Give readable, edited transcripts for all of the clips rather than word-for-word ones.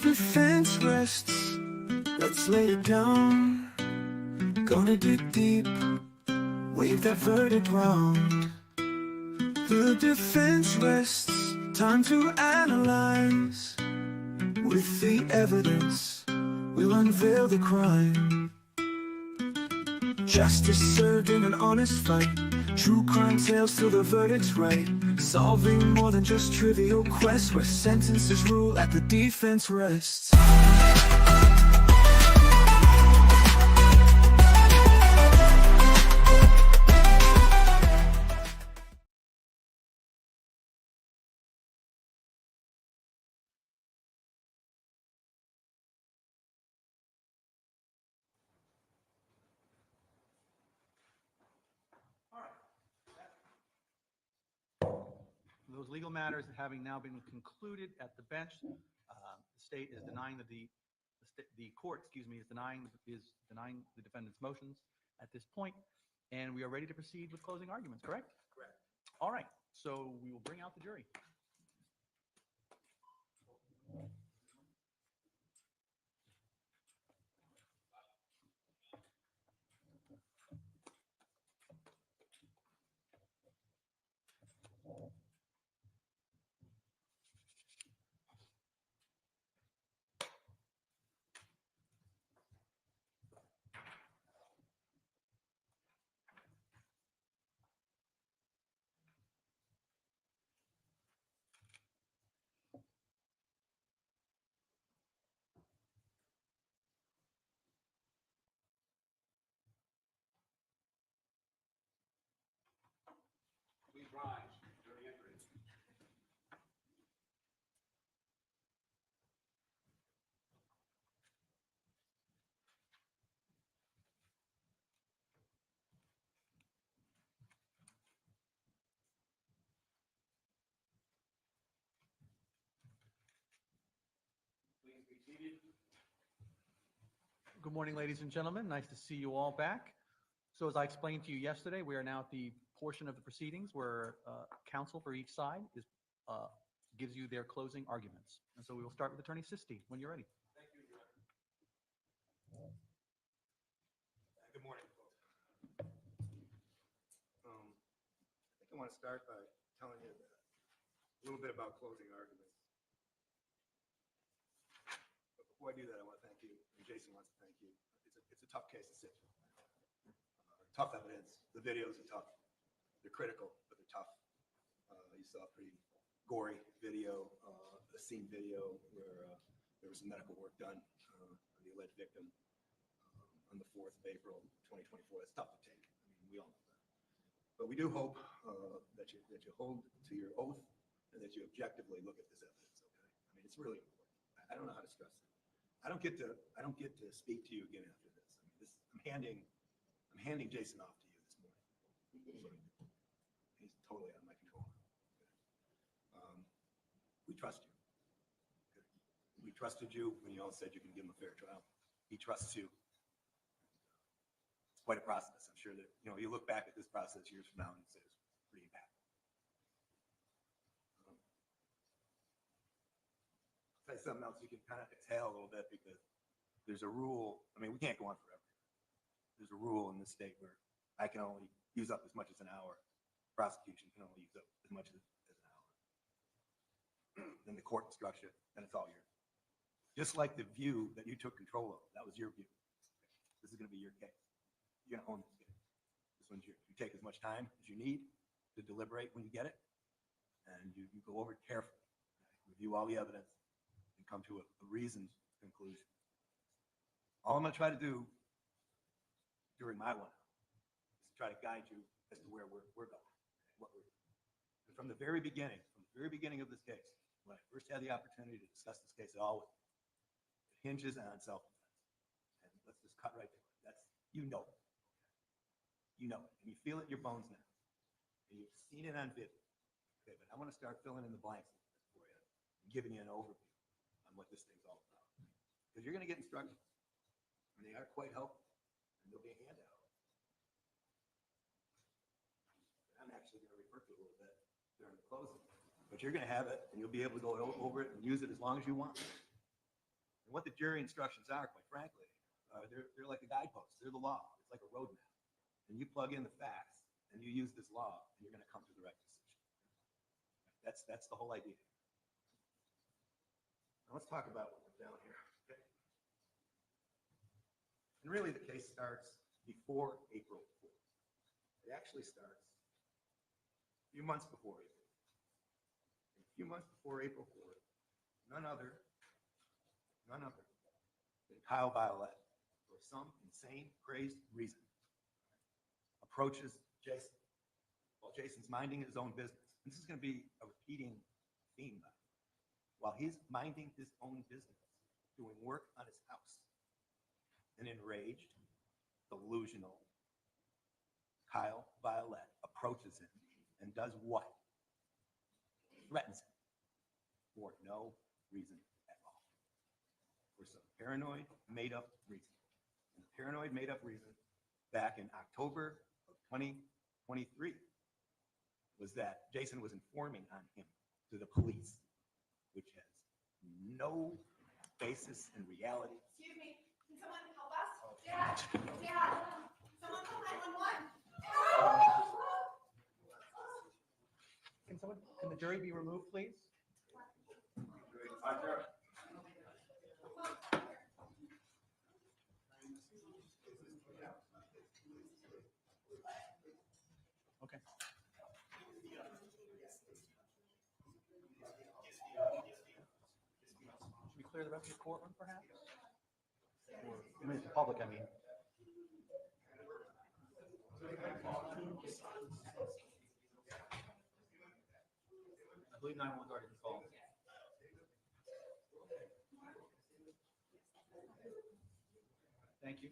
defense rests, let's lay it down. Gonna dig deep, wave that verdict round. The defense rests, time to analyze. With the evidence, we'll unveil the crime. Justice served in an honest fight, true crime tales till the verdict's right. Solving more than just trivial quests, where sentences rule at the defense rests. Those legal matters having now been concluded at the bench, the state is denying the court, excuse me, is denying the defendant's motions at this point, and we are ready to proceed with closing arguments, correct? Correct. All right, so we will bring out the jury. Please rise. Jury entry. Please be seated. Good morning, ladies and gentlemen. Nice to see you all back. So as I explained to you yesterday, we are now at the portion of the proceedings where counsel for each side gives you their closing arguments. And so we will start with Attorney Sistine when you're ready. Thank you, Your Honor. Good morning, folks. I think I want to start by telling you a little bit about closing arguments. But before I do that, I want to thank you, and Jason wants to thank you. It's a tough case to sit through. Tough evidence. The videos are tough. They're critical, but they're tough. You saw a pretty gory video, a scene video where there was some medical work done on the alleged victim on the 4th of April, 2024. That's tough to take. I mean, we all know that. But we do hope that you hold to your oath and that you objectively look at this evidence. Okay. I mean, it's really important. I don't know how to stress it. I don't get to speak to you again after this. I mean, I'm handing Jason off to you this morning. He's totally out of my control. Okay. We trust you. Okay. We trusted you when you all said you can give him a fair trial. He trusts you. It's quite a process. I'm sure that, you look back at this process years from now and say it's pretty impactful. I'll tell you something else. You can kind of exhale a little bit because there's a rule. I mean, we can't go on forever. There's a rule in this state where I can only use up as much as an hour. Prosecution can only use up as much as an hour. Then the court instructs you, and it's all yours. Just like the view that you took control of, that was your view. This is going to be your case. You're going to own this case. This one's yours. You take as much time as you need to deliberate when you get it, and you go over it carefully, review all the evidence, and come to a reasoned conclusion. All I'm going to try to do during my 1 hour is to try to guide you as to where we're going, what we're doing. And from the very beginning of this case, when I first had the opportunity to discuss this case at all, it hinges on self-defense. And let's just cut right to it. You know it. You know it. And you feel it in your bones now. And you've seen it on video. Okay, but I want to start filling in the blanks for you and giving you an overview on what this thing's all about. Because you're going to get instructions. And they are quite helpful. And there'll be a handout. I'm actually going to refer to it a little bit during the closing. But you're going to have it, and you'll be able to go over it and use it as long as you want. And what the jury instructions are, quite frankly, they're like a guidepost. They're the law. It's like a roadmap. And you plug in the facts and you use this law, and you're going to come to the right decision. That's the whole idea. Now let's talk about what went down here. Okay. And really, the case starts before April 4th. It actually starts a few months before April. A few months before April 4th, none other than KYAL VIOLETTE, for some insane, crazed reason, approaches Jason while Jason's minding his own business. This is going to be a repeating theme now. While he's minding his own business, doing work on his house, an enraged, delusional KYAL VIOLETTE approaches him and does what? Threatens him for no reason at all. For some paranoid, made-up reason. And the paranoid, made-up reason back in October of 2023 was that Jason was informing on him to the police, which has no basis in reality. Excuse me, can someone help us? Dad, someone call 911. Can the jury be removed, please? Okay. Should we clear the rest of the courtroom, perhaps? Or, I mean, the public, I mean. I believe 911's already been called. Thank you.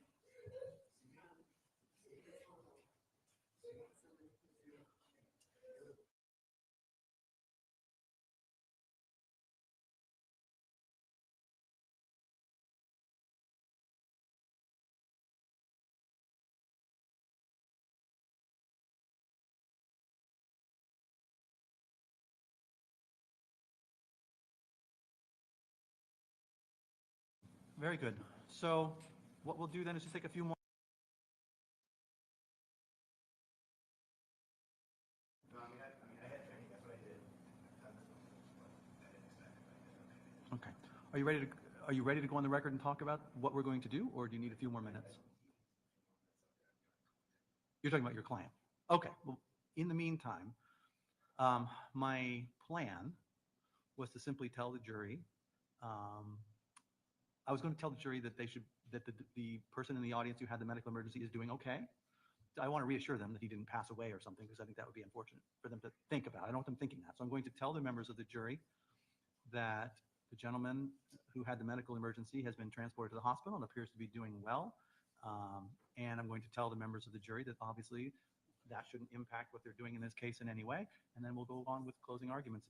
Very good. So what we'll do then is just take a few more. Okay. Are you ready to go on the record and talk about what we're going to do, or do you need a few more minutes? You're talking about your client. Okay. Well, in the meantime, my plan was to simply tell the jury, I was going to tell the jury that the person in the audience who had the medical emergency is doing okay. I want to reassure them that he didn't pass away or something, because I think that would be unfortunate for them to think about. I don't want them thinking that. So I'm going to tell the members of the jury that the gentleman who had the medical emergency has been transported to the hospital and appears to be doing well. And I'm going to tell the members of the jury that obviously that shouldn't impact what they're doing in this case in any way. And then we'll go on with closing arguments.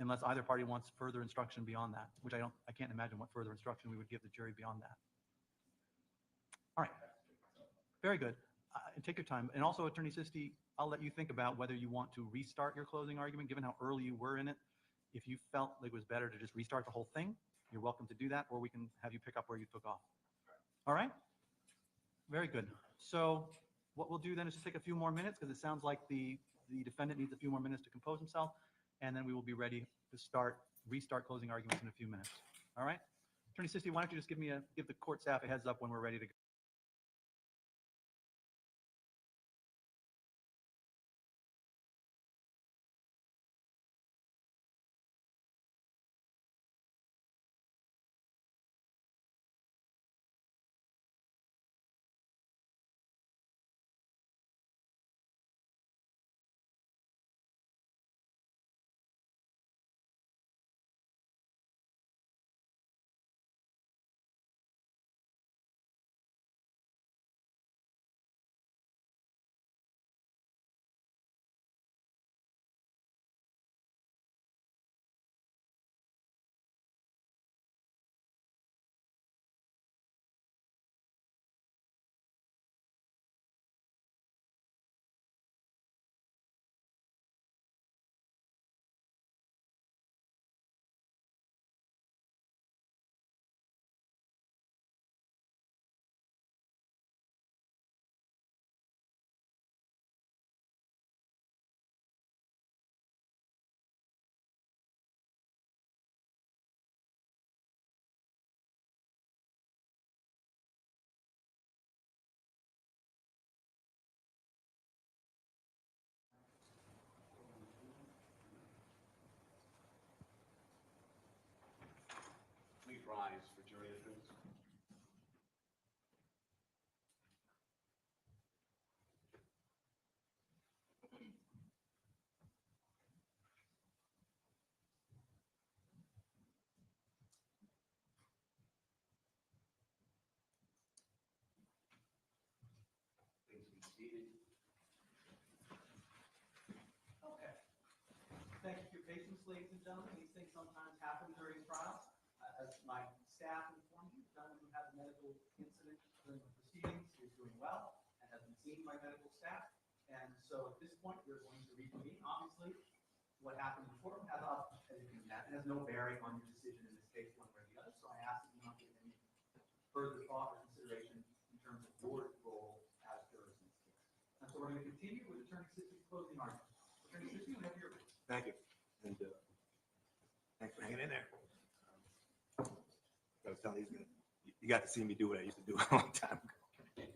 Unless either party wants further instruction beyond that, which I can't imagine what further instruction we would give the jury beyond that. All right. Very good. Take your time. And also, Attorney Sisti, I'll let you think about whether you want to restart your closing argument, given how early you were in it. If you felt like it was better to just restart the whole thing, you're welcome to do that, or we can have you pick up where you took off. All right? Very good. So what we'll do then is just take a few more minutes, because it sounds like the defendant needs a few more minutes to compose himself, and then we will be ready to restart closing arguments in a few minutes. All right? Attorney Sisti, why don't you just give the court staff a heads up when we're ready to go. eyes for jury issues. Please be seated. Okay. Thank you for your patience, ladies and gentlemen. These things sometimes happen during trial. As my staff informed you, the gentleman who had a medical incident during the proceedings is doing well and has been seen by medical staff. And so at this point, we're going to reconvene. Obviously, what happened before has no bearing on your decision in this case, one way or the other. So I ask that you not give any further thought or consideration in terms of your role as jurors in this case. And so we're going to continue with Attorney Sisley's closing argument. Attorney Sisley, whenever you're ready. Thank you. And thanks for hanging in there. I was telling you, you got to see me do what I used to do a long time ago.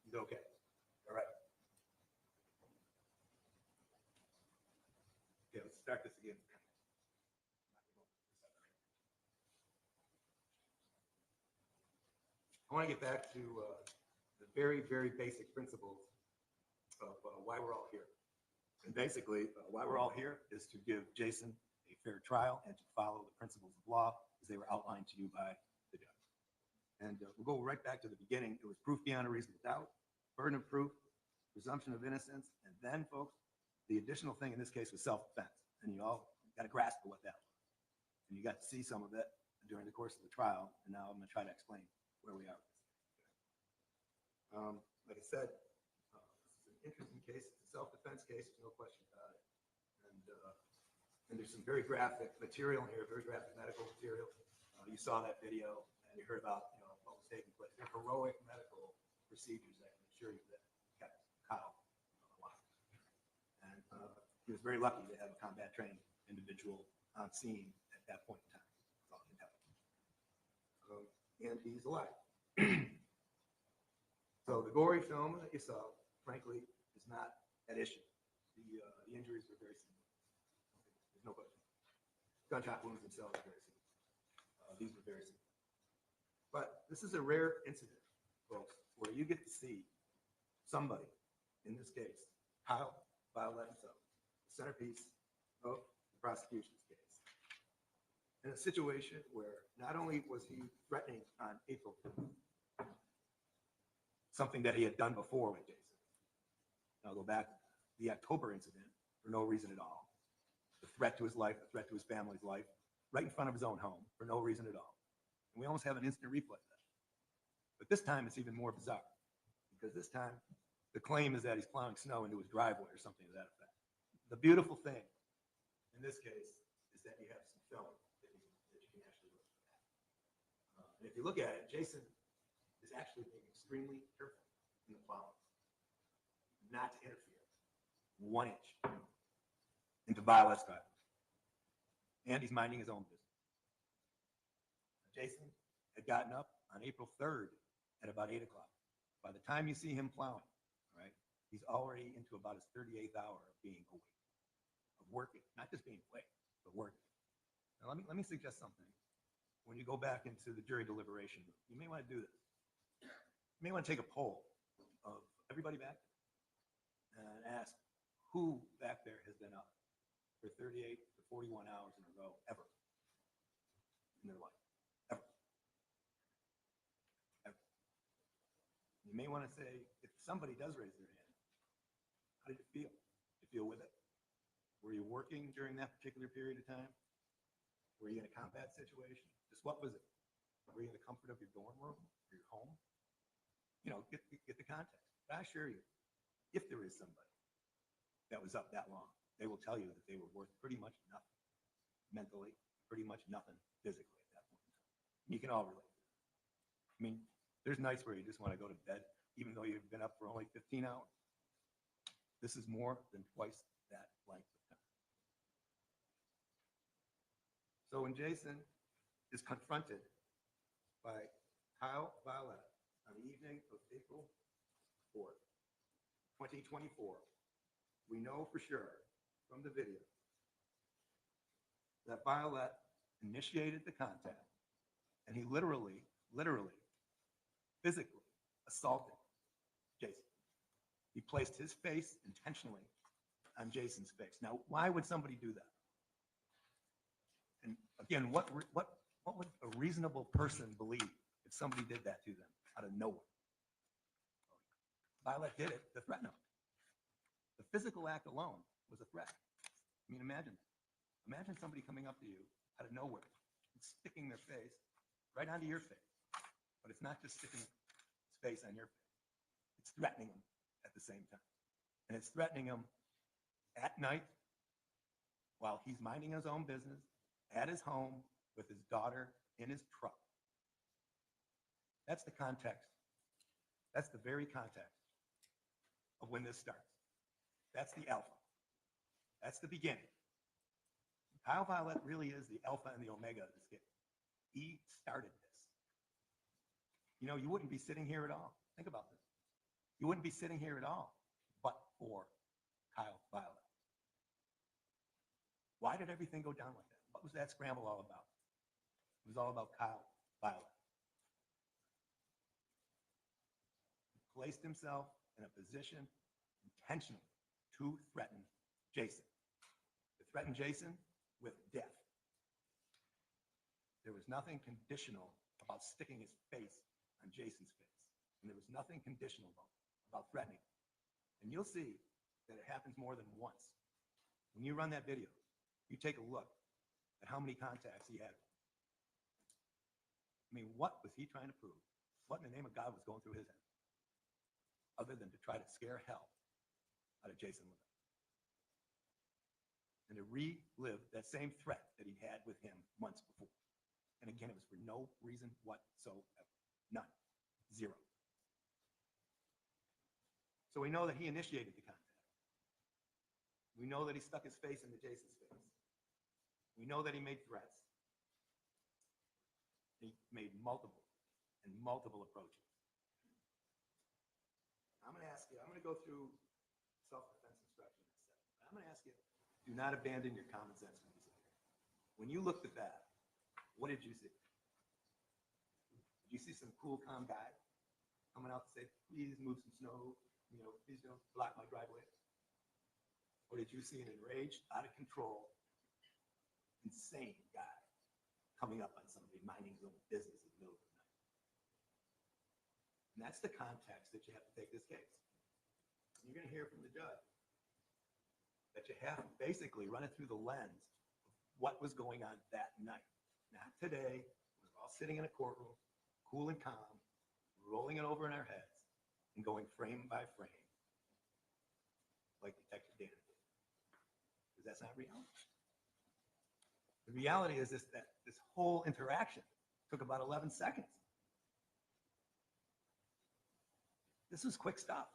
He's okay. All right. Okay, let's start this again. I want to get back to the very, very basic principles of why we're all here. And basically, why we're all here is to give Jason a fair trial and to follow the principles of law as they were outlined to you by the judge. And we'll go right back to the beginning. It was proof beyond a reasonable doubt, burden of proof, presumption of innocence, and then, folks, the additional thing in this case was self-defense. And you all got a grasp of what that was. And you got to see some of it during the course of the trial. And now I'm going to try to explain where we are. Like I said, this is an interesting case. It's a self-defense case. There's no question about it. And there's some very graphic material in here, very graphic medical material. You saw that video and you heard about what was taking place. They're heroic medical procedures, I can assure you, that kept Kyle alive. And he was very lucky to have a combat trained individual on scene at that point in time. That's all I can tell you. And he's alive. So the gory film that you saw, frankly, is not at issue. The injuries were very similar. There's no question. Gunshot wounds themselves are very similar. These were very similar. But this is a rare incident, folks, where you get to see somebody, in this case, Kyle Violette himself, the centerpiece of the prosecution's case, in a situation where not only was he threatening on April 5th, something that he had done before with Jason. I'll go back to the October incident for no reason at all. The threat to his life, the threat to his family's life, right in front of his own home for no reason at all. And we almost have an instant replay of that. But this time it's even more bizarre because this time the claim is that he's plowing snow into his driveway or something to that effect. The beautiful thing in this case is that you have some film that you can actually look at. And if you look at it, Jason is actually being extremely careful in the plowing, not to interfere 1 inch into Violette's driveway. And he's minding his own business. Jason had gotten up on April 3rd at about 8 o'clock. By the time you see him plowing, right, he's already into about his 38th hour of being awake, of working, not just being awake, but working. Now let me suggest something. When you go back into the jury deliberation room, you may want to do this. You may want to take a poll of everybody back there and ask who back there has been up for 38 to 41 hours in a row ever in their life. Ever. Ever. You may want to say, if somebody does raise their hand, how did you feel? Did you feel with it? Were you working during that particular period of time? Were you in a combat situation? Just what was it? Were you in the comfort of your dorm room or your home? Get the context. But I assure you, if there is somebody that was up that long, they will tell you that they were worth pretty much nothing mentally, pretty much nothing physically at that point in time. You can all relate. I mean, there's nights where you just want to go to bed, even though you've been up for only 15 hours. This is more than twice that length of time. So when Jason is confronted by Kyle Violette on the evening of April 4th, 2024, we know for sure from the video that Violette initiated the contact, and he literally, physically assaulted Jason. He placed his face intentionally on Jason's face. Now, why would somebody do that? And again, what would a reasonable person believe if somebody did that to them out of nowhere? Violette did it to threaten him. The physical act alone was a threat. I mean, imagine that. Imagine somebody coming up to you out of nowhere and sticking their face right onto your face. But it's not just sticking its face on your face. It's threatening him at the same time. And it's threatening him at night while he's minding his own business at his home with his daughter in his truck. That's the context. That's the very context of when this starts. That's the alpha. That's the beginning. Kyle Violette really is the alpha and the omega of this game. He started this. You know, you wouldn't be sitting here at all. Think about this. You wouldn't be sitting here at all but for Kyle Violette. Why did everything go down like that? What was that scramble all about? It was all about Kyle Violette. He placed himself in a position intentionally to threaten Jason. To threaten Jason with death. There was nothing conditional about sticking his face on Jason's face. And there was nothing conditional about threatening. And you'll see that it happens more than once. When you run that video, you take a look at how many contacts he had. I mean, what was he trying to prove? What in the name of God was going through his head? Other than to try to scare hell out of Jason Levesque. And to relive that same threat that he had with him months before. And again, it was for no reason whatsoever. None. Zero. So we know that he initiated the contact. We know that he stuck his face into Jason's face. We know that he made threats. He made multiple approaches. I'm going to ask you, I'm going to go through self-defense instruction in a second. I'm going to ask you, do not abandon your common sense when you sit here. When you looked at that, what did you see? Did you see some cool, calm guy coming out to say, please move some snow, please don't block my driveway? Or did you see an enraged, out of control, insane guy coming up on somebody minding his own business in the middle of the night? And that's the context that you have to take this case. And you're going to hear from the judge that you have to basically run it through the lens of what was going on that night. Not today, when we're all sitting in a courtroom, cool and calm, rolling it over in our heads, and going frame by frame, like Detective Dana did. Because that's not reality. The reality is that this whole interaction took about 11 seconds. This was quick stuff.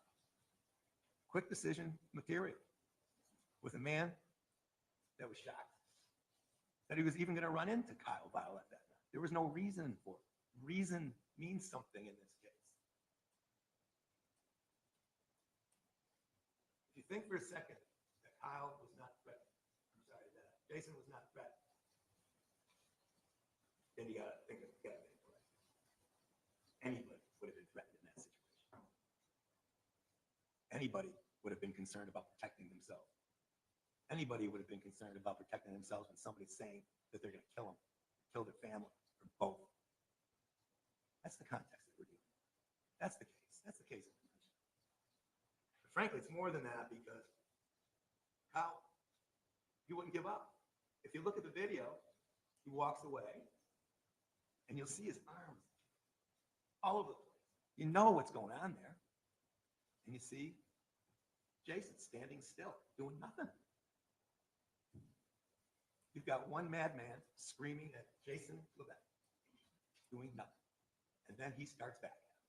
Quick decision material. With a man that was shocked that he was even going to run into Kyle Violette that night. There was no reason for it. Reason means something in this case. If you think for a second that Kyle was not threatened, that Jason was not threatened, then you got to think of it. Anybody would have been threatened in that situation. Anybody would have been concerned about protecting themselves. Anybody would have been concerned about protecting themselves when somebody's saying that they're going to kill them, kill their family, or both. That's the context that we're dealing with. That's the case. That's the case that we mentioned. But frankly, it's more than that because Kyle, he wouldn't give up. If you look at the video, he walks away, and you'll see his arms all over the place. You know what's going on there. And you see Jason standing still, doing nothing. You've got one madman screaming at Jason Levesque, doing nothing. And then he starts back at him.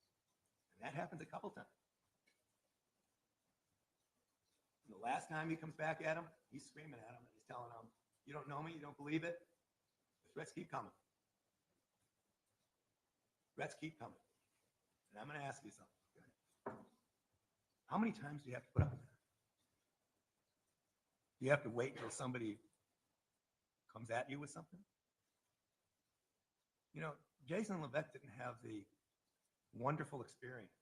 And that happens a couple times. And the last time he comes back at him, he's screaming at him and he's telling him, you don't know me, you don't believe it? The threats keep coming. Threats keep coming. And I'm going to ask you something. Okay? How many times do you have to put up with that? Do you have to wait until somebody comes at you with something? You know, Jason Levesque didn't have the wonderful experience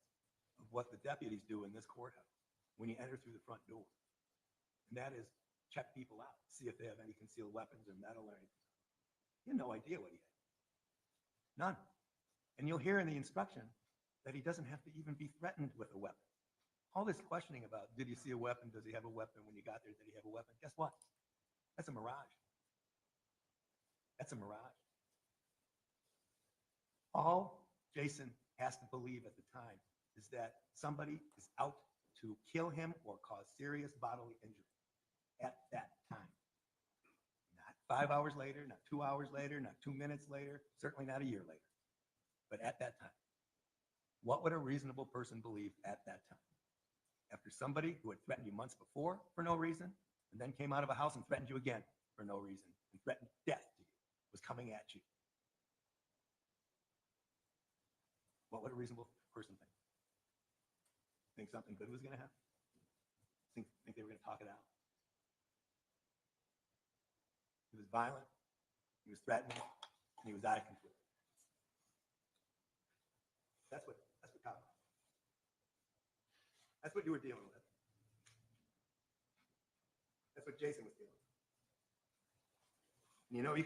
of what the deputies do in this courthouse when you enter through the front door. And that is check people out, see if they have any concealed weapons or metal or anything. He had no idea what he had. None. And you'll hear in the instruction that he doesn't have to even be threatened with a weapon. All this questioning about, did you see a weapon? Does he have a weapon? When you got there, did he have a weapon? Guess what? That's a mirage. That's a mirage. All Jason has to believe at the time is that somebody is out to kill him or cause serious bodily injury at that time. Not 5 hours later, not 2 hours later, not 2 minutes later, certainly not a year later, but at that time. What would a reasonable person believe at that time? After somebody who had threatened you months before for no reason, and then came out of a house and threatened you again for no reason, and threatened death to you, was coming at you. What would a reasonable person think? Think something good was going to happen? Think they were going to talk it out? He was violent, he was threatening, and he was out of control. That's what Kyle. That's what you were dealing with. That's what Jason was dealing with. And you know, you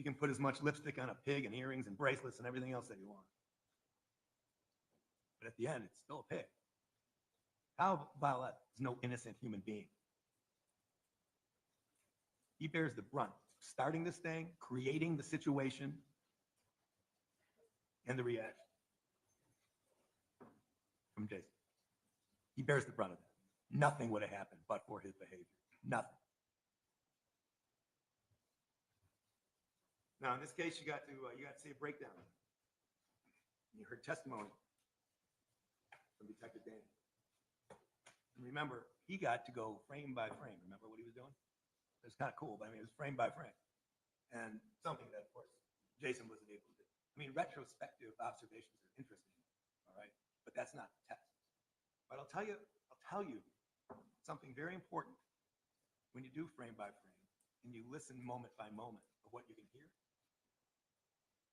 can put as much lipstick on a pig and earrings and bracelets and everything else that you want. But at the end, it's still a pig. Kyle Violette is no innocent human being. He bears the brunt of starting this thing, creating the situation, and the reaction from Jason. He bears the brunt of that. Nothing would have happened but for his behavior. Nothing. Now, in this case, you got to see a breakdown. You heard testimony from Detective Danny. And remember, he got to go frame by frame. Remember what he was doing? It was kind of cool, but I mean, it was frame by frame. And something that, of course, Jason wasn't able to do. I mean, retrospective observations are interesting, all right? But that's not the test. But I'll tell you something very important when you do frame by frame and you listen moment by moment of what you can hear.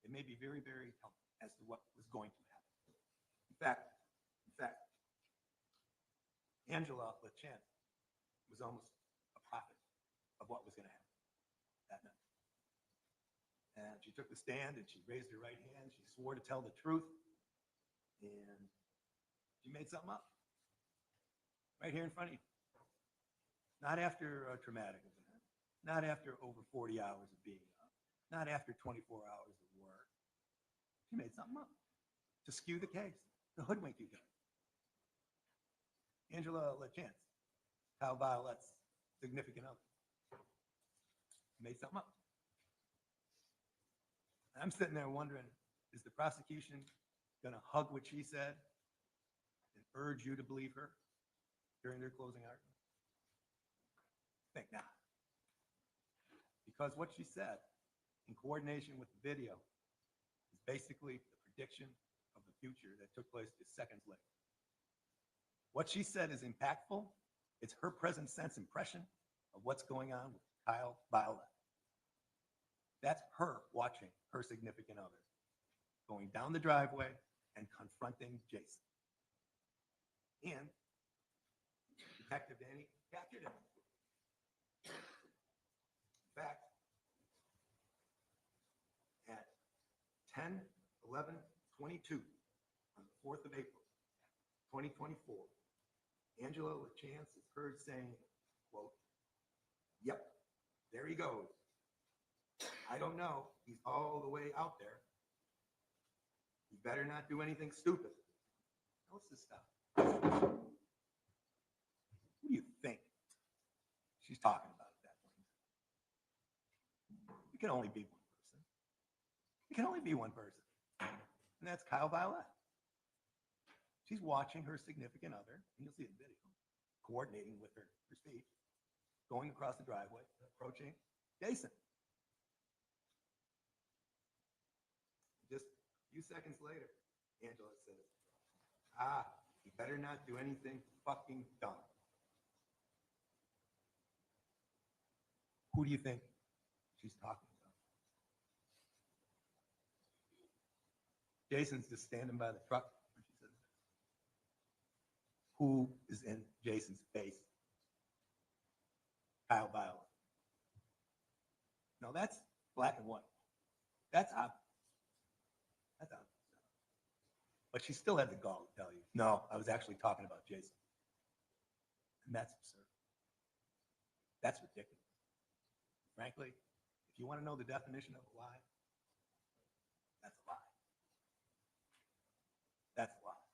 It may be very, very telling as to what was going to happen. In fact, Angela LaChance was almost a prophet of what was going to happen that night. And she took the stand and she raised her right hand. She swore to tell the truth. And she made something up right here in front of you. Not after a traumatic event, not after over 40 hours of being up, not after 24 hours of work. She made something up to skew the case, to hoodwink you guys. Angela LaChance, Kyle Violette's significant other, made something up. And I'm sitting there wondering, is the prosecution going to hug what she said and urge you to believe her during their closing argument? I think not. Because what she said, in coordination with the video, is basically the prediction of the future that took place just seconds later. What she said is impactful. It's her present sense impression of what's going on with Kyle Violette. That's her watching her significant other going down the driveway and confronting Jason. And Detective Danny captured him. In fact, at 10:11:22 on the 4th of April, 2024, Angela LaChance is heard saying, quote, "Yep, there he goes. I don't know. He's all the way out there. He better not do anything stupid." What's this stuff? Who do you think she's talking about at that point? It can only be one person. It can only be one person. And that's Kyle Violette. She's watching her significant other, and you'll see it in video, coordinating with her speech, going across the driveway, approaching Jason. Just a few seconds later, Angela says, "He better not do anything fucking dumb." Who do you think she's talking about? Jason's just standing by the truck when she says this. Who is in Jason's face? KYAL VIOLETTE. No, that's black and white. That's obvious. That's obvious. But she still had the gall to tell you, no, I was actually talking about Jason. And that's absurd. That's ridiculous. Frankly, if you want to know the definition of a lie, that's a lie. That's a lie.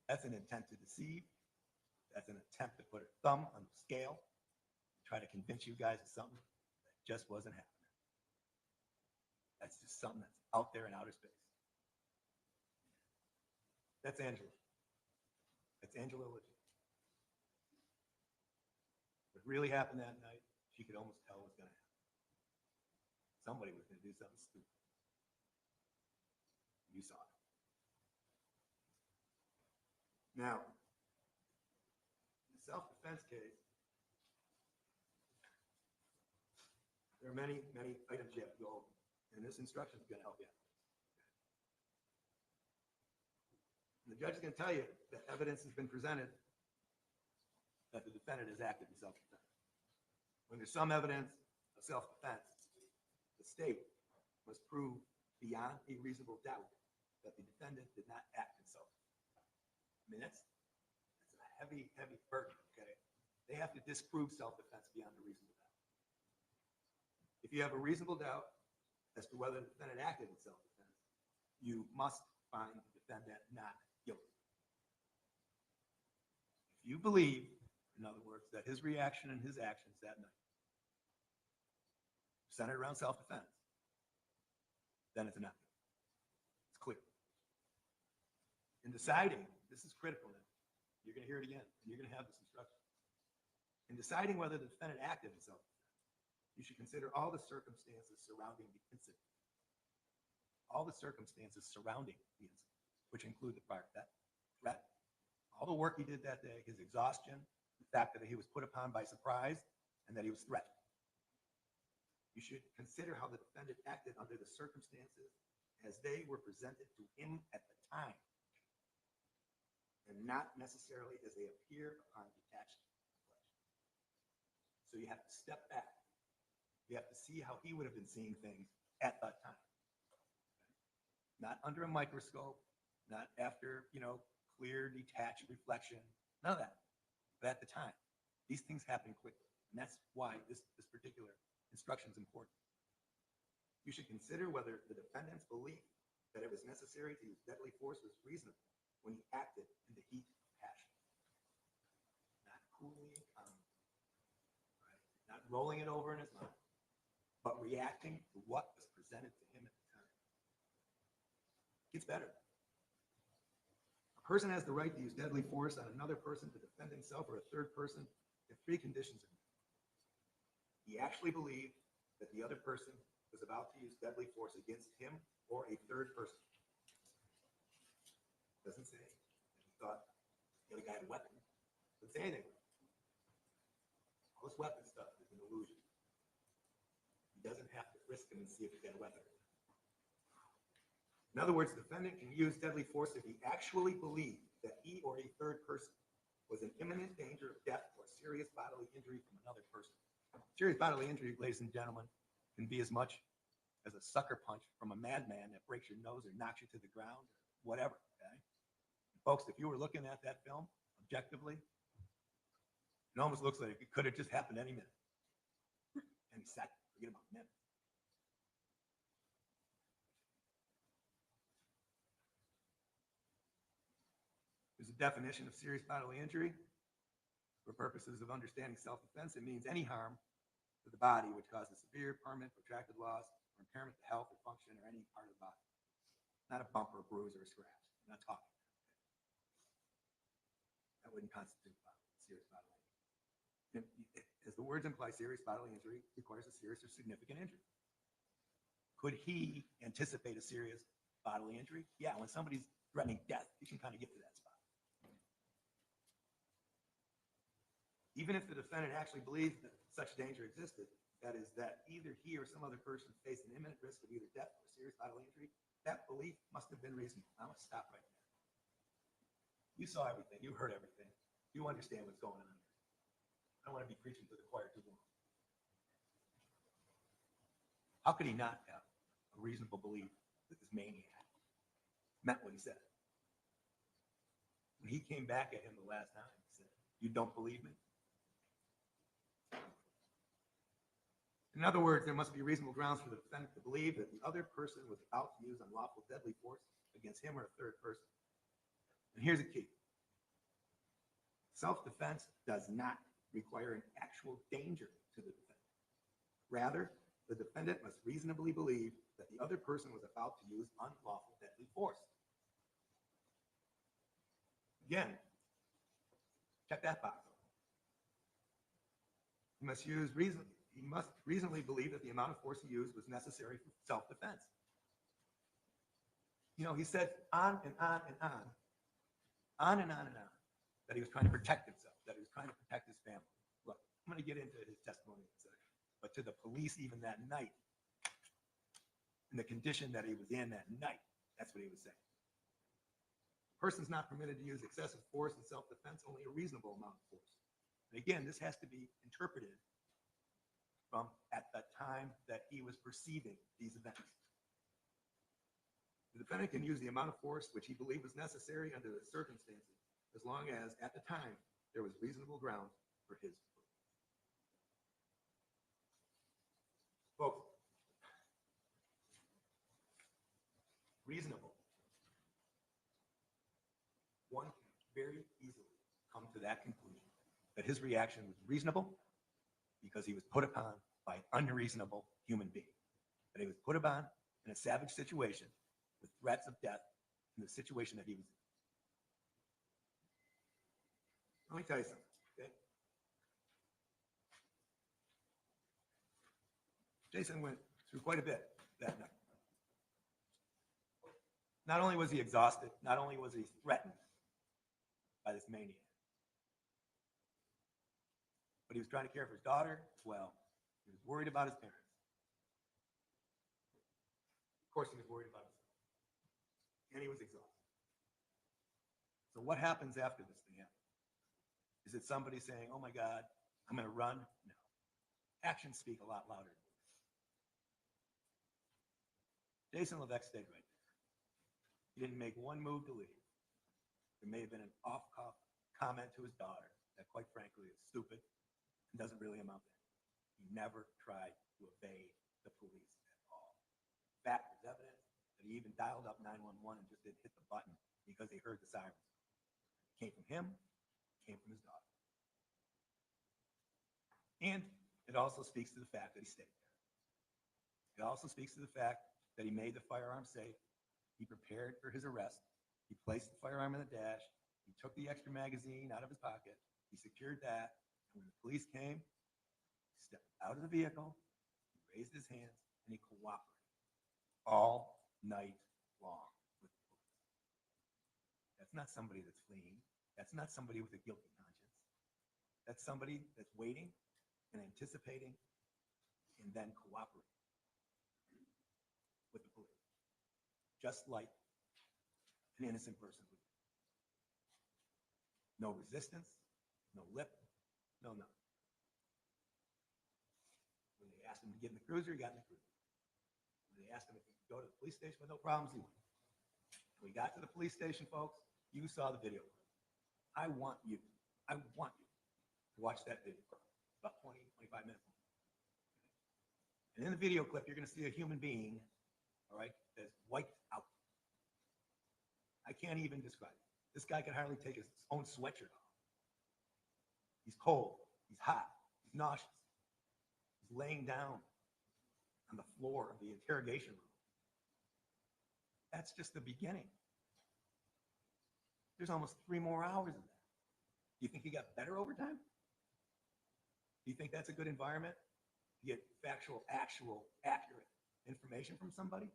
That's an intent to deceive. That's an attempt to put a thumb on the scale, try to convince you guys of something that just wasn't happening. That's just something that's out there in outer space. That's Angela. That's Angela Legit. What really happened that night, she could almost tell was going to happen. Somebody was going to do something stupid. You saw it. Now, the self-defense case, there are many, many items you have to go over, and this instruction is going to help you out. And the judge is going to tell you that evidence has been presented that the defendant has acted in self-defense. When there's some evidence of self-defense, the state must prove beyond a reasonable doubt that the defendant did not act in self-defense. I mean, that's a heavy, heavy burden, okay? They have to disprove self-defense beyond a reasonable doubt. If you have a reasonable doubt as to whether the defendant acted in self-defense, you must find the defendant not guilty. If you believe, in other words, that his reaction and his actions that night centered around self-defense, then it's a not guilty. It's clear. In deciding, this is critical now, you're going to hear it again, and you're going to have this instruction. In deciding whether the defendant acted in self-defense, you should consider all the circumstances surrounding the incident. All the circumstances surrounding the incident, which include the prior threat, all the work he did that day, his exhaustion, the fact that he was put upon by surprise, and that he was threatened. You should consider how the defendant acted under the circumstances as they were presented to him at the time, and not necessarily as they appear upon detached reflection. So you have to step back. You have to see how he would have been seeing things at that time. Not under a microscope, not after, clear, detached reflection, none of that. But at the time, these things happen quickly. And that's why this particular instruction is important. You should consider whether the defendant's belief that it was necessary to use deadly force was reasonable when he acted in the heat of passion. Not coolly and calmly, right? Not rolling it over in his mind, but reacting to what was presented to him at the time. It gets better. A person has the right to use deadly force on another person to defend himself or a third person if three conditions are met. He actually believed that the other person was about to use deadly force against him or a third person. It doesn't say that he thought the other guy had a weapon. It doesn't say anything. All this weapon stuff is an illusion. He doesn't have to risk him and see if he's got a weapon. In other words, the defendant can use deadly force if he actually believed that he or a third person was in imminent danger of death or serious bodily injury from another person. Serious bodily injury, ladies and gentlemen, can be as much as a sucker punch from a madman that breaks your nose or knocks you to the ground or whatever, okay? And folks, if you were looking at that film objectively, it almost looks like it could have just happened any minute. Any second. Forget about minutes. There's a definition of serious bodily injury. For purposes of understanding self-defense, it means any harm to the body which causes severe, permanent, protracted loss or impairment to health or function or any part of the body. Not a bump or a bruise or a scratch. I'm not talking. That wouldn't constitute serious bodily injury. As the words imply, serious bodily injury requires a serious or significant injury. Could he anticipate a serious bodily injury? Yeah, when somebody's threatening death, you can kind of get to that spot. Even if the defendant actually believed that such danger existed, that is, that either he or some other person faced an imminent risk of either death or serious bodily injury, That belief must have been reasonable. I'm gonna stop right there. You saw everything, you heard everything, you understand what's going on. I don't want to be preaching to the choir too long. How could he not have a reasonable belief that this maniac meant what he said? When he came back at him the last time, he said, "You don't believe me?" In other words, there must be reasonable grounds for the defendant to believe that the other person was about to use unlawful deadly force against him or a third person. And here's the key. Self-defense does not require an actual danger to the defendant. Rather, the defendant must reasonably believe that the other person was about to use unlawful deadly force. Again, check that box. He must reasonably believe that the amount of force he used was necessary for self-defense. You know, he said on and on and on and on and on, that he was trying to protect himself, that he was trying to protect his family. Look, I'm going to get into his testimony in a second, but to the police even that night, in the condition that he was in that night, that's what he was saying. A person's not permitted to use excessive force in self-defense, only a reasonable amount of force. And again, this has to be interpreted from at the time that he was perceiving these events. The defendant can use the amount of force which he believed was necessary under the circumstances, as long as at the time there was reasonable ground for his belief. Folks, reasonable. One can very easily come to that conclusion, that his reaction was reasonable because he was put upon by an unreasonable human being. That he was put upon in a savage situation with threats of death in the situation that he was in. Let me tell you something, okay? Jason went through quite a bit that night. Not only was he exhausted, not only was he threatened by this maniac, but he was trying to care for his daughter as well. He was worried about his parents. Of course, he was worried about himself. And he was exhausted. So what happens after this thing happens? Is it somebody saying, "Oh my God, I'm going to run"? No. Actions speak a lot louder than words. Jason Levesque stayed right there. He didn't make one move to leave. There may have been an off-cuff comment to his daughter that, quite frankly, is stupid and doesn't really amount to anything. He never tried to evade the police at all. In fact, there's evidence that he even dialed up 911 and just didn't hit the button because they heard the sirens. It came from him, it came from his daughter. And it also speaks to the fact that he stayed there. It also speaks to the fact that he made the firearm safe. He prepared for his arrest. He placed the firearm in the dash. He took the extra magazine out of his pocket. He secured that. And when the police came, he stepped out of the vehicle, he raised his hands, and he cooperated all night long with the police. That's not somebody that's fleeing. That's not somebody with a guilty conscience. That's somebody that's waiting and anticipating and then cooperating with the police, just like an innocent person would do. No resistance, no lip, no nothing. When they asked him to get in the cruiser, he got in the cruiser. When they asked him if he could go to the police station with no problems, he went. When we got to the police station, folks, you saw the video. I want you to watch that video. It's about 20, 25 minutes long. And in the video clip, you're going to see a human being, all right, that's wiped out. I can't even describe it. This guy can hardly take his own sweatshirt off. He's cold, he's hot, he's nauseous. He's laying down on the floor of the interrogation room. That's just the beginning. There's almost 3 more hours of that. Do you think he got better over time? Do you think that's a good environment to get factual, actual, accurate information from somebody?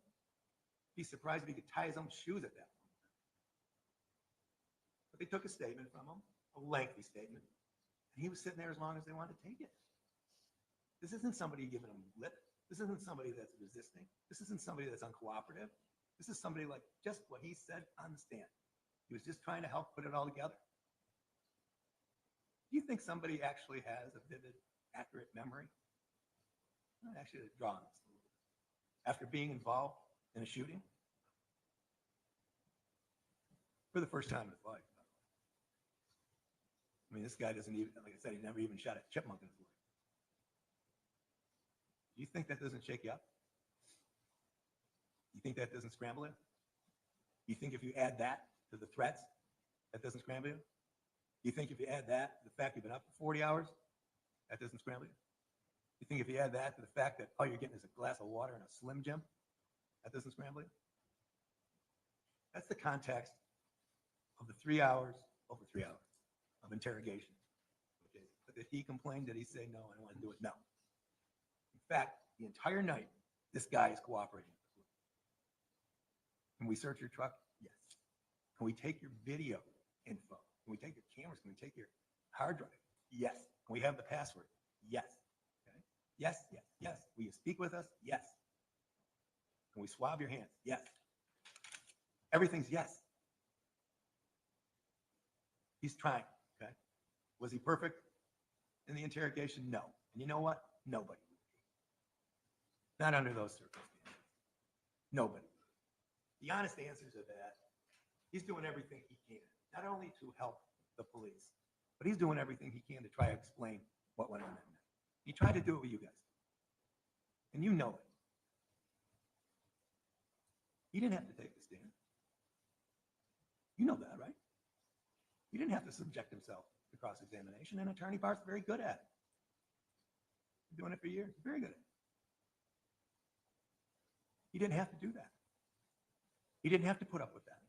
Be surprised if he could tie his own shoes at that point. But they took a statement from him, a lengthy statement, and he was sitting there as long as they wanted to take it. This isn't somebody giving him lip. This isn't somebody that's resisting. This isn't somebody that's uncooperative. This is somebody like just what he said on the stand. He was just trying to help put it all together. Do you think somebody actually has a vivid, accurate memory? I'm actually drawing this a little bit. After being involved in a shooting for the first time in his life. I mean, this guy doesn't even, like I said, he never even shot a chipmunk in his life. Do you think that doesn't shake you up? You think that doesn't scramble you? You think if you add that to the threats, that doesn't scramble you? You think if you add that to the fact you've been up for 40 hours, that doesn't scramble you? You think if you add that to the fact that all you're getting is a glass of water and a Slim Jim, that doesn't scramble you? That's the context of the 3 hours, over 3 hours of interrogation. Okay. But did he complain? Did he say, no, I don't want to do it? No. In fact, the entire night, this guy is cooperating. Can we search your truck? Yes. Can we take your video info? Can we take your cameras? Can we take your hard drive? Yes. Can we have the password? Yes. Okay. Yes, yes, yes. Will you speak with us? Yes. Can we swab your hands? Yes. Everything's yes. He's trying, okay? Was he perfect in the interrogation? No. And you know what? Nobody would be. Not under those circumstances. Nobody. The honest answer to that, he's doing everything he can, not only to help the police, but he's doing everything he can to try to explain what went on that night. He tried to do it with you guys. And you know it. He didn't have to take the stand. You know that, right? He didn't have to subject himself to cross-examination, and Attorney Bart's very good at it. He's doing it for years. Very good at it. He didn't have to do that. He didn't have to put up with that.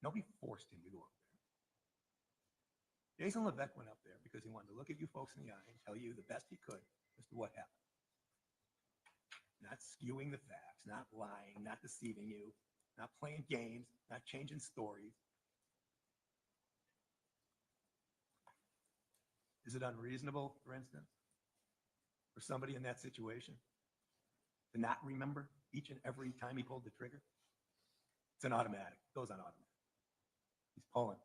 Nobody forced him to go up there. Jason Levesque went up there because he wanted to look at you folks in the eye and tell you the best he could as to what happened. Not skewing the facts, not lying, not deceiving you, not playing games, not changing stories. Is it unreasonable, for instance, for somebody in that situation to not remember each and every time he pulled the trigger? It's an automatic. It goes on automatic. He's pulling.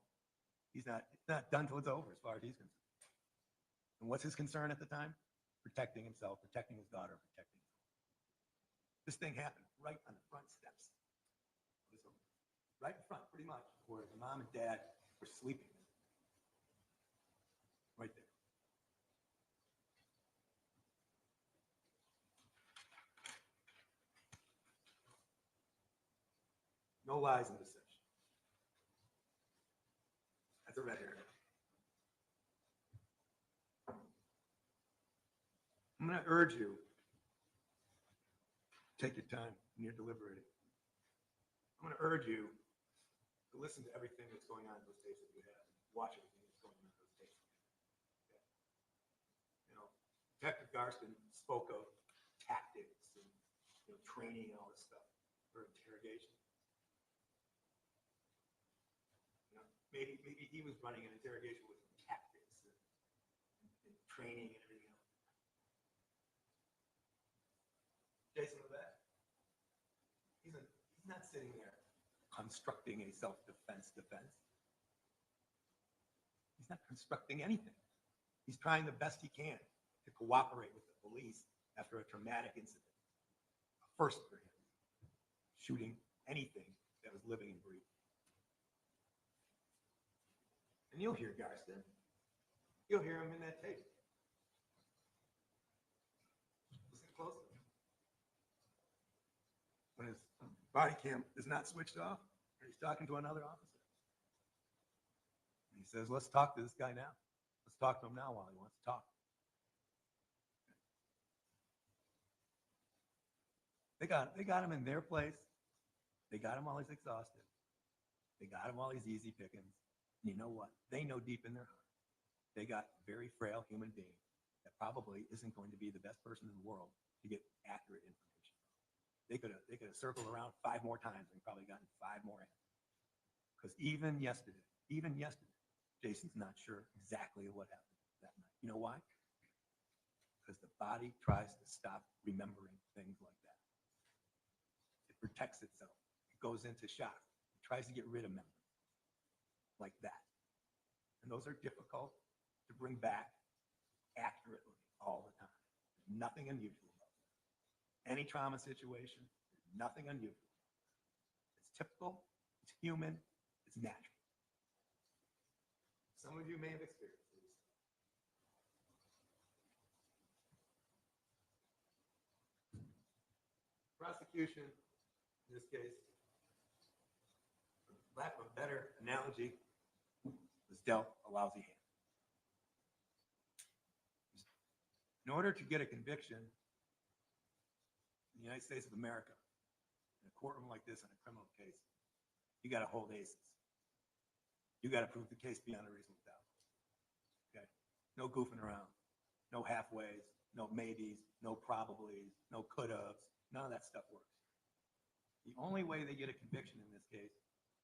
It's not done till it's over as far as he's concerned. And what's his concern at the time? Protecting himself, protecting his daughter, protecting his home. This thing happened right on the front steps. Right in front, pretty much, where the mom and dad were sleeping. Right there. No lies and deception. That's a red herring. I'm going to urge you to take your time when you're deliberating. I'm going to urge you to listen to everything that's going on in those tapes that you have. Watch everything that's going on in those tapes. Okay. You know, Detective Garston spoke of tactics and training and all this stuff for interrogation. Maybe he was running an interrogation with tactics and training and everything else. Jason Levesque, he's not sitting there constructing a self-defense defense. He's not constructing anything. He's trying the best he can to cooperate with the police after a traumatic incident. A first for him, shooting anything that was living and breathing. And you'll hear Garston. You'll hear him in that tape. Listen closely. When his body cam is not switched off, or he's talking to another officer. And he says, let's talk to this guy now. Let's talk to him now while he wants to talk. They got him in their place. They got him while he's exhausted. They got him while he's easy pickings. And you know what? They know deep in their heart, they got a very frail human being that probably isn't going to be the best person in the world to get accurate information. They could have circled around 5 more times and probably gotten 5 more answers. Because even yesterday, Jason's not sure exactly what happened that night. You know why? Because the body tries to stop remembering things like that. It protects itself. It goes into shock. It tries to get rid of members like that. And those are difficult to bring back accurately all the time. There's nothing unusual about that. Any trauma situation, there's nothing unusual. It's typical, it's human, it's natural. Some of you may have experienced this. Prosecution, in this case, for lack of a better analogy, was dealt a lousy hand. In order to get a conviction in the United States of America, in a courtroom like this on a criminal case, you got to hold aces. You got to prove the case beyond a reasonable doubt. Okay? No goofing around, no halfways, no maybes, no probablys, no could-haves. None of that stuff works. The only way they get a conviction in this case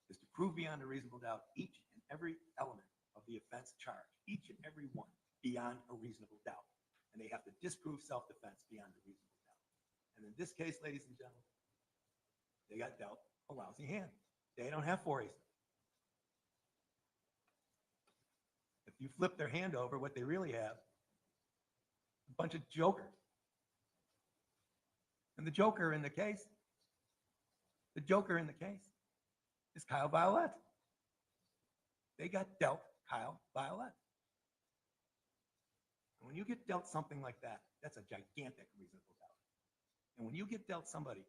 is to prove beyond a reasonable doubt each and every element of the offense charged, each and every one beyond a reasonable doubt. And they have to disprove self-defense beyond a reasonable doubt. And in this case, ladies and gentlemen, they got dealt a lousy hand. They don't have 4 aces. If you flip their hand over, what they really have, a bunch of jokers. And the joker in the case is KYAL Violette. They got dealt KYAL Violette. And when you get dealt something like that, that's a gigantic reasonable doubt. And when you get dealt somebody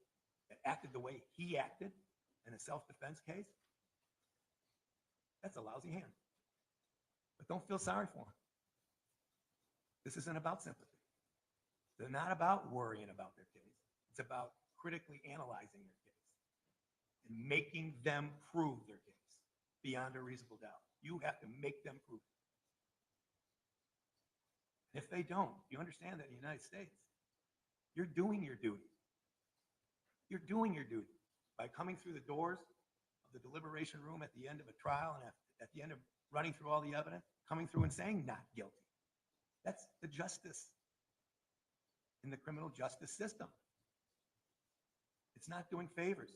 that acted the way he acted in a self-defense case, that's a lousy hand. But don't feel sorry for him. This isn't about sympathy. They're not about worrying about their case. It's about critically analyzing their case and making them prove their case beyond a reasonable doubt. You have to make them prove it. And if they don't, you understand that in the United States, you're doing your duty. You're doing your duty by coming through the doors of the deliberation room at the end of a trial and at the end of running through all the evidence, coming through and saying not guilty. That's the justice in the criminal justice system. It's not doing favors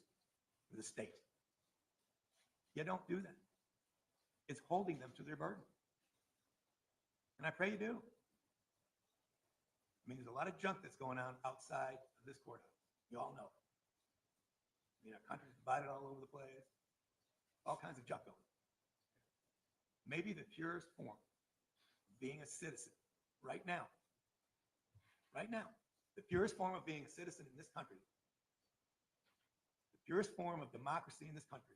for the state. You don't do that. It's holding them to their burden. And I pray you do. I mean, there's a lot of junk that's going on outside of this courthouse. You all know. I mean, our country's divided all over the place. All kinds of junk going on. Maybe the purest form of being a citizen right now, the purest form of being a citizen in this country, the purest form of democracy in this country,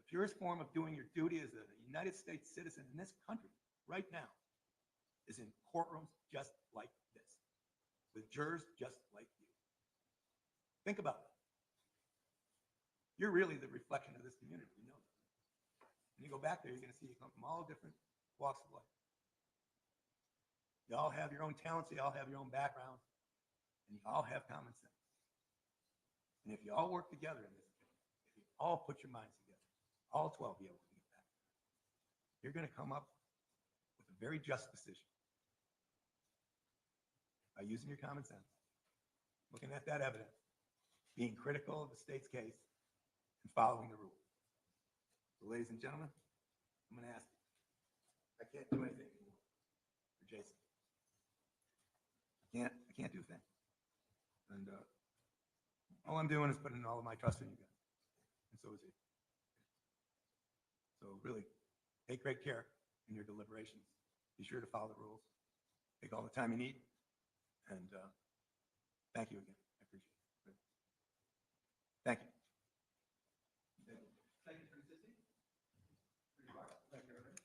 the purest form of doing your duty as a United States citizen in this country right now is in courtrooms just like this, with jurors just like you. Think about that. You're really the reflection of this community. You know that. When you go back there, you're going to see you come from all different walks of life. You all have your own talents, you all have your own backgrounds, and you all have common sense. And if you all work together in this case, if you all put your minds together, all 12 of you will get back, you're going to come up with a very just decision by using your common sense, looking at that evidence, being critical of the state's case, and following the rules. So, ladies and gentlemen, I'm going to ask you. I can't do anything anymore for Jason. I can't do a thing. And all I'm doing is putting all of my trust in you guys. And so is he. So really, take great care in your deliberations. Be sure to follow the rules. Take all the time you need. And thank you again. I appreciate it. Thank you. Thank you, Attorney Sissy. Thank you, everybody.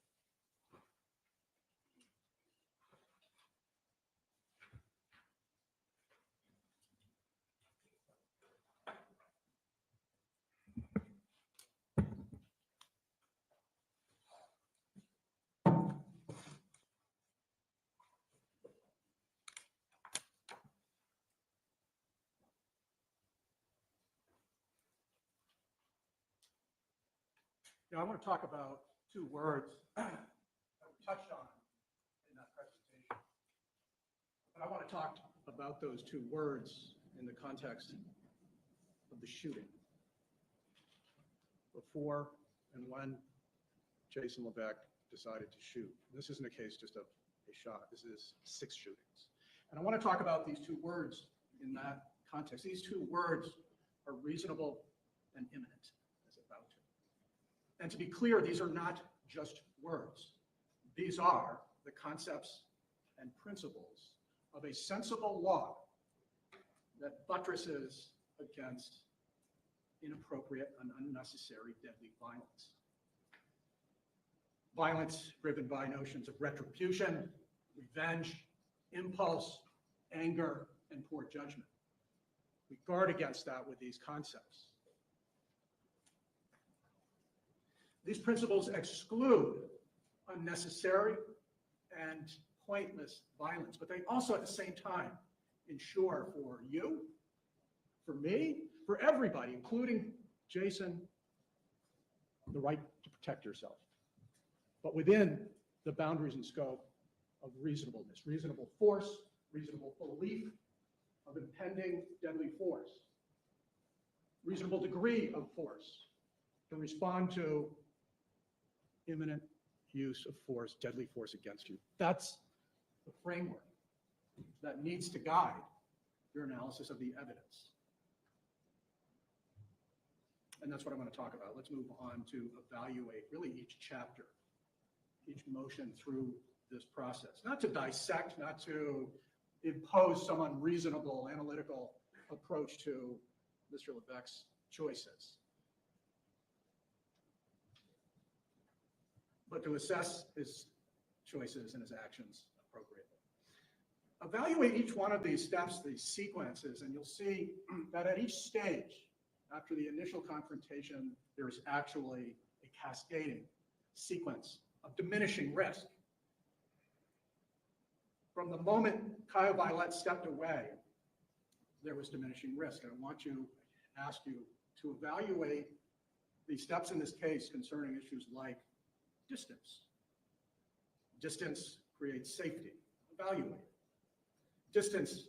I want to talk about 2 words that we touched on in that presentation. But I want to talk about those 2 words in the context of the shooting, before and when Jason Levesque decided to shoot. This isn't a case just of a shot. This is 6 shootings. And I want to talk about these 2 words in that context. These 2 words are reasonable and imminent, as about to. And to be clear, these are not just words. These are the concepts and principles of a sensible law that buttresses against inappropriate and unnecessary deadly violence. Violence driven by notions of retribution, revenge, impulse, anger, and poor judgment. We guard against that with these concepts. These principles exclude unnecessary and pointless violence, but they also at the same time ensure for you, for me, for everybody, including Jason, the right to protect yourself, but within the boundaries and scope of reasonableness, reasonable force, reasonable belief of impending deadly force, reasonable degree of force to respond to imminent use of force, deadly force against you. That's the framework that needs to guide your analysis of the evidence. And that's what I'm going to talk about. Let's move on to evaluate really each chapter, each motion through this process. Not to dissect, not to impose some unreasonable analytical approach to Mr. Levesque's choices, but to assess his choices and his actions appropriately. Evaluate each one of these steps, these sequences, and you'll see that at each stage, after the initial confrontation, there is actually a cascading sequence of diminishing risk. From the moment KYAL Violette stepped away, there was diminishing risk. And I want to ask you to evaluate the steps in this case concerning issues like distance. Distance creates safety. Evaluate it. Distance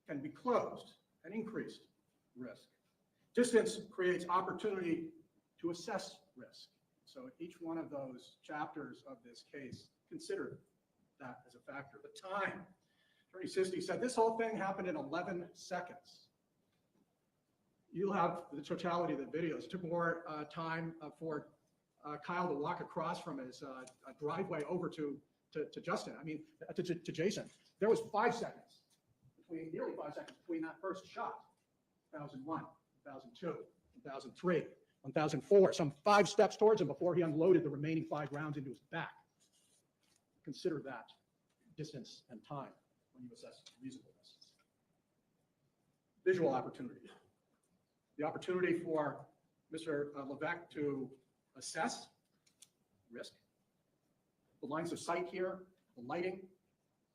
can be closed and increased risk. Distance creates opportunity to assess risk. So each one of those chapters of this case, consider that as a factor. The time. Attorney Sisti said this whole thing happened in 11 seconds. You'll have the totality of the videos. It took more time for KYAL to walk across from his driveway over to Justin. I mean, to Jason. There was 5 seconds nearly 5 seconds between that first shot. 2001, 2002, 2003, 2004. Some 5 steps towards him before he unloaded the remaining 5 rounds into his back. Consider that distance and time when you assess reasonableness. Visual opportunity. The opportunity for Mr. Levesque to assess risk. The lines of sight here, the lighting.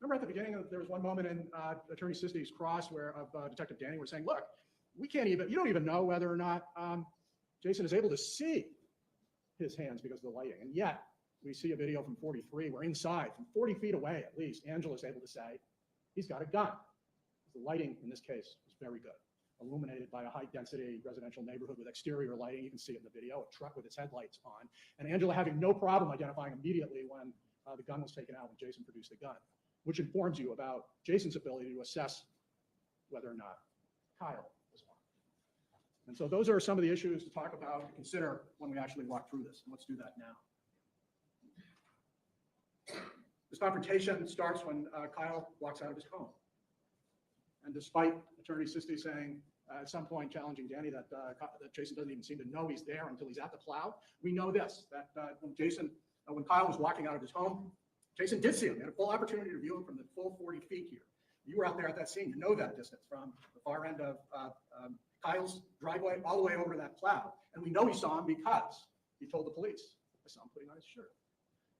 Remember at the beginning, there was one moment in Attorney Sisti's cross where Detective Danny was saying, look, you don't even know whether or not Jason is able to see his hands because of the lighting. And yet, we see a video from 43 where inside, from 40 feet away at least, Angela's able to say, he's got a gun. The lighting in this case was very good. Illuminated by a high-density residential neighborhood with exterior lighting. You can see it in the video, a truck with its headlights on. And Angela having no problem identifying immediately when the gun was taken out, when Jason produced the gun, which informs you about Jason's ability to assess whether or not KYAL was armed. And so those are some of the issues to talk about, to consider when we actually walk through this. And let's do that now. This confrontation starts when KYAL walks out of his home. And despite Attorney Sisti saying at some point, challenging Danny, that Jason doesn't even seem to know he's there until he's at the plow, we know this, that when KYAL was walking out of his home, Jason did see him. He had a full opportunity to view him from the full 40 feet here. You were out there at that scene. You know that distance from the far end of KYAL's driveway all the way over to that plow. And we know he saw him because he told the police, I saw him putting on his shirt.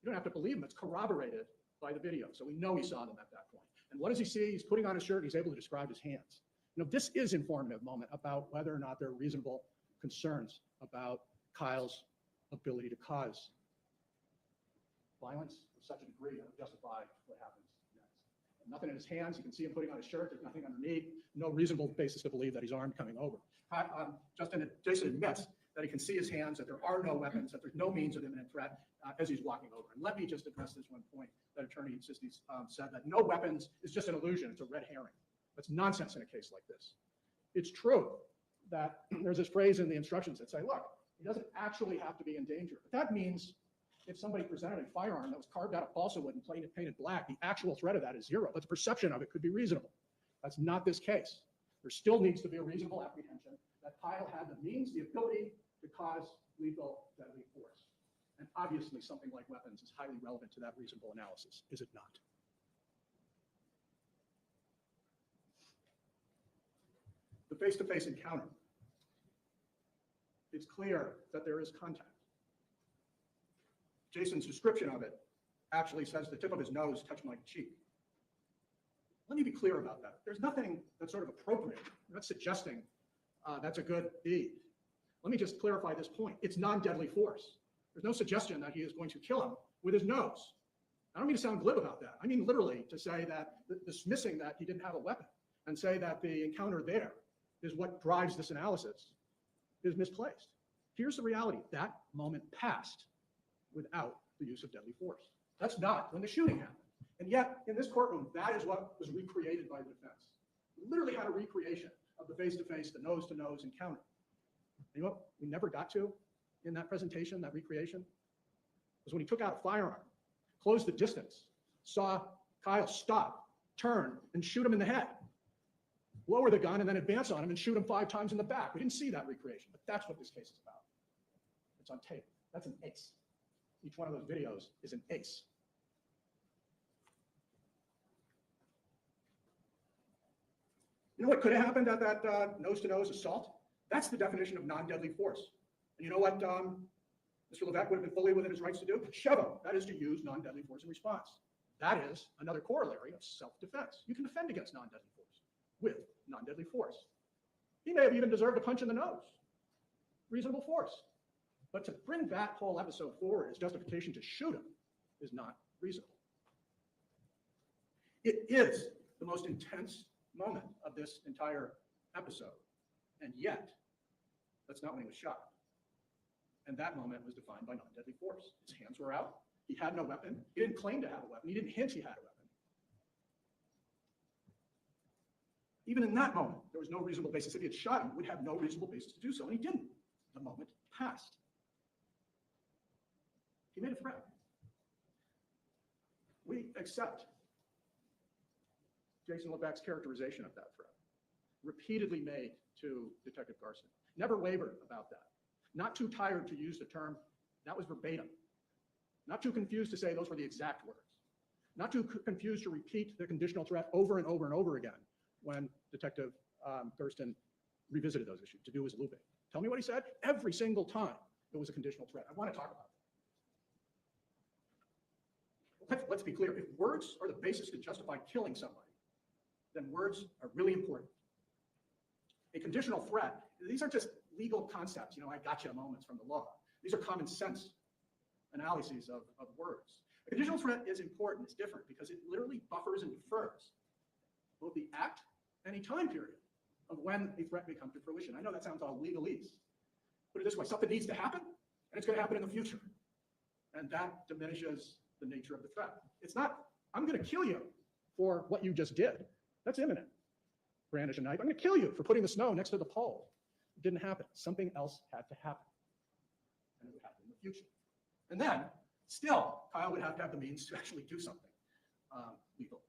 You don't have to believe him. It's corroborated by the video. So we know he saw them at that point. And what does he see? He's putting on his shirt. He's able to describe his hands. You know, this is informative moment about whether or not there are reasonable concerns about KYAL's ability to cause violence of such a degree that would justify what happens next. Nothing in his hands. You can see him putting on his shirt. There's nothing underneath. No reasonable basis to believe that he's armed coming over. Jason admits that he can see his hands, that there are no weapons, that there's no means of imminent threat as he's walking over. And let me just address this one point that Attorney Sisti said, that no weapons is just an illusion. It's a red herring. That's nonsense in a case like this. It's true that there's this phrase in the instructions that say, look, he doesn't actually have to be in danger. But that means if somebody presented a firearm that was carved out of balsa wood and painted black, the actual threat of that is zero, but the perception of it could be reasonable. That's not this case. There still needs to be a reasonable apprehension that Kyle had the means, the ability to cause lethal deadly force. And obviously something like weapons is highly relevant to that reasonable analysis, is it not? The face-to-face encounter. It's clear that there is contact. Jason's description of it actually says the tip of his nose touched my cheek. Let me be clear about that. There's nothing that's sort of appropriate. I'm not suggesting that's a good deed. Let me just clarify this point. It's non-deadly force. There's no suggestion that he is going to kill him with his nose. I don't mean to sound glib about that. I mean literally to say that dismissing that he didn't have a weapon and say that the encounter there is what drives this analysis is misplaced. Here's the reality. That moment passed without the use of deadly force. That's not when the shooting happened. And yet, in this courtroom, that is what was recreated by the defense. We literally had a recreation of the face-to-face, the nose-to-nose encounter. You know what we never got to in that presentation, that recreation? Was when he took out a firearm, closed the distance, saw Kyle stop, turn, and shoot him in the head, lower the gun, and then advance on him and shoot him 5 times in the back. We didn't see that recreation, but that's what this case is about. It's on tape. That's an ace. Each one of those videos is an ace. You know what could have happened at that nose-to-nose assault? That's the definition of non-deadly force. And you know what Mr. Levesque would have been fully within his rights to do? Shove him. That is to use non-deadly force in response. That is another corollary of self-defense. You can defend against non-deadly force with non-deadly force. He may have even deserved a punch in the nose. Reasonable force. But to bring that whole episode forward as justification to shoot him is not reasonable. It is the most intense moment of this entire episode. And yet, that's not when he was shot. And that moment was defined by non-deadly force. His hands were out. He had no weapon. He didn't claim to have a weapon. He didn't hint he had a weapon. Even in that moment, there was no reasonable basis. If he had shot him, he would have no reasonable basis to do so, and he didn't. The moment passed. He made a threat. We accept Jason Levesque's characterization of that threat, repeatedly made to Detective Garson. Never wavered about that. Not too tired to use the term, that was verbatim. Not too confused to say those were the exact words. Not too confused to repeat the conditional threat over and over and over again when Detective Thurston revisited those issues to do his looping. Tell me what he said. Every single time it was a conditional threat. I want to talk about that. Let's be clear. If words are the basis to justify killing somebody, then words are really important. A conditional threat, these aren't just legal concepts, I gotcha moments from the law. These are common sense analyses of words. A conditional threat is important, it's different, because it literally buffers and defers both the act and a time period of when a threat may come to fruition. I know that sounds all legalese. Put it this way, something needs to happen, and it's going to happen in the future. And that diminishes the nature of the threat. It's not, I'm going to kill you for what you just did. That's imminent. Brandish a knife. I'm going to kill you for putting the snow next to the pole. It didn't happen. Something else had to happen. And it would happen in the future. And then, still, Kyle would have to have the means to actually do something legal.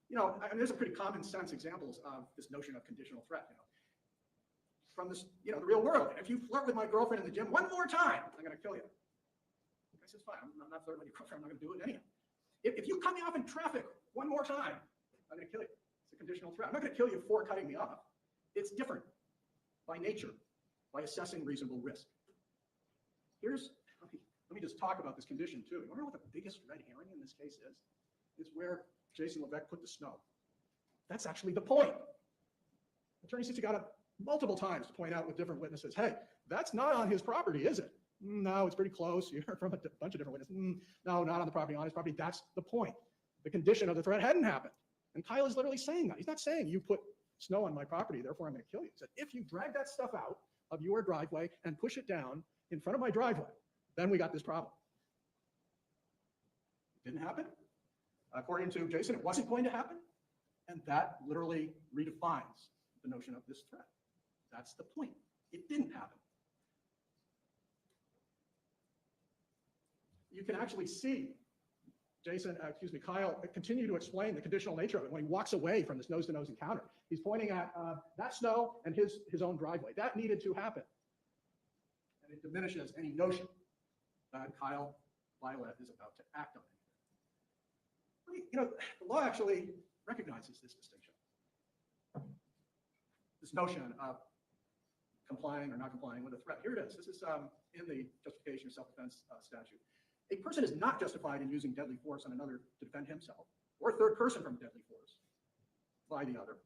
There's some pretty common sense examples of this notion of conditional threat. From this, the real world. If you flirt with my girlfriend in the gym one more time, I'm going to kill you. I says, fine, I'm not flirting with your girlfriend. I'm not going to do it anyhow. If you cut me off in traffic one more time, I'm going to kill you. It's a conditional threat. I'm not going to kill you for cutting me off. It's different by nature, by assessing reasonable risk. Let me just talk about this condition too. You wonder what the biggest red herring in this case is? It's where Jason Levesque put the snow. That's actually the point. Attorney Sisti got it multiple times to point out with different witnesses, hey, that's not on his property, is it? No, it's pretty close. You heard from a bunch of different witnesses. No, not on the property, on his property. That's the point. the condition of the threat hadn't happened. And Kyle is literally saying that. He's not saying you put snow on my property, therefore I'm going to kill you. He said, if you drag that stuff out of your driveway and push it down in front of my driveway, then we got this problem. It didn't happen. According to Jason, it wasn't going to happen. And that literally redefines the notion of this threat. That's the point. It didn't happen. You can actually see Kyle continue to explain the conditional nature of it when he walks away from this nose-to-nose encounter. He's pointing at that snow and his own driveway. That needed to happen. And it diminishes any notion that Kyle Violette is about to act on it. You know, the law actually recognizes this distinction. This notion of complying or not complying with a threat. Here it is. This is in the justification of self-defense statute. A person is not justified in using deadly force on another to defend himself or a third person from deadly force by the other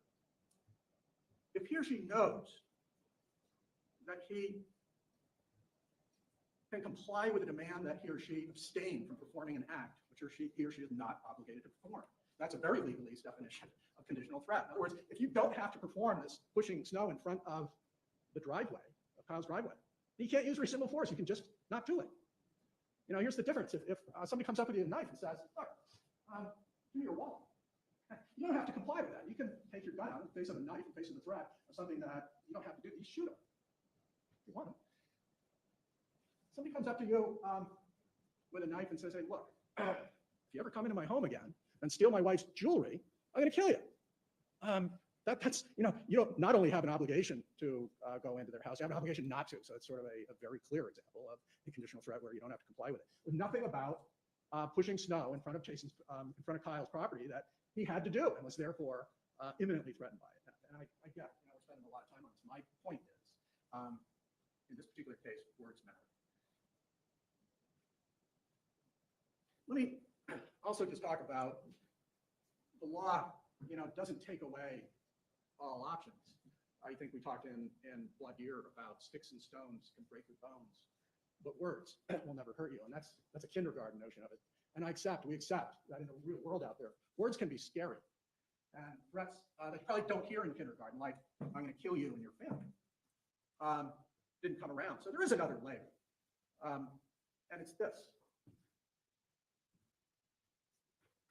if he or she knows that he can comply with a demand that he or she abstain from performing an act which he or she is not obligated to perform. That's a very legalese definition of conditional threat. In other words, if you don't have to perform this pushing snow in front of the driveway, of Kyle's driveway, you can't use reasonable force. You can just not do it. You know, here's the difference. If somebody comes up with you with a knife and says, look, give me your wallet. You don't have to comply with that. You can take your gun out in the face of a knife, in the face of a threat, of something that you don't have to do. You shoot them if you want them. Somebody comes up to you with a knife and says, hey, look, if you ever come into my home again and steal my wife's jewelry, I'm going to kill you. That's, you know, you don't not only have an obligation to go into their house, you have an obligation not to. So it's sort of a very clear example of a conditional threat where you don't have to comply with it. There's nothing about pushing snow in front of in front of Kyle's property that he had to do and was therefore imminently threatened by it. And I get, you know, we're spending a lot of time on this. My point is, in this particular case, words matter. Let me also just talk about the law, you know, doesn't take away all options. I think we talked in Blood Year about sticks and stones can break your bones, but words will never hurt you. And that's a kindergarten notion of it. And we accept that in the real world out there, words can be scary. And threats that you probably don't hear in kindergarten, like, I'm going to kill you and your family, didn't come around. So there is another layer. And it's this.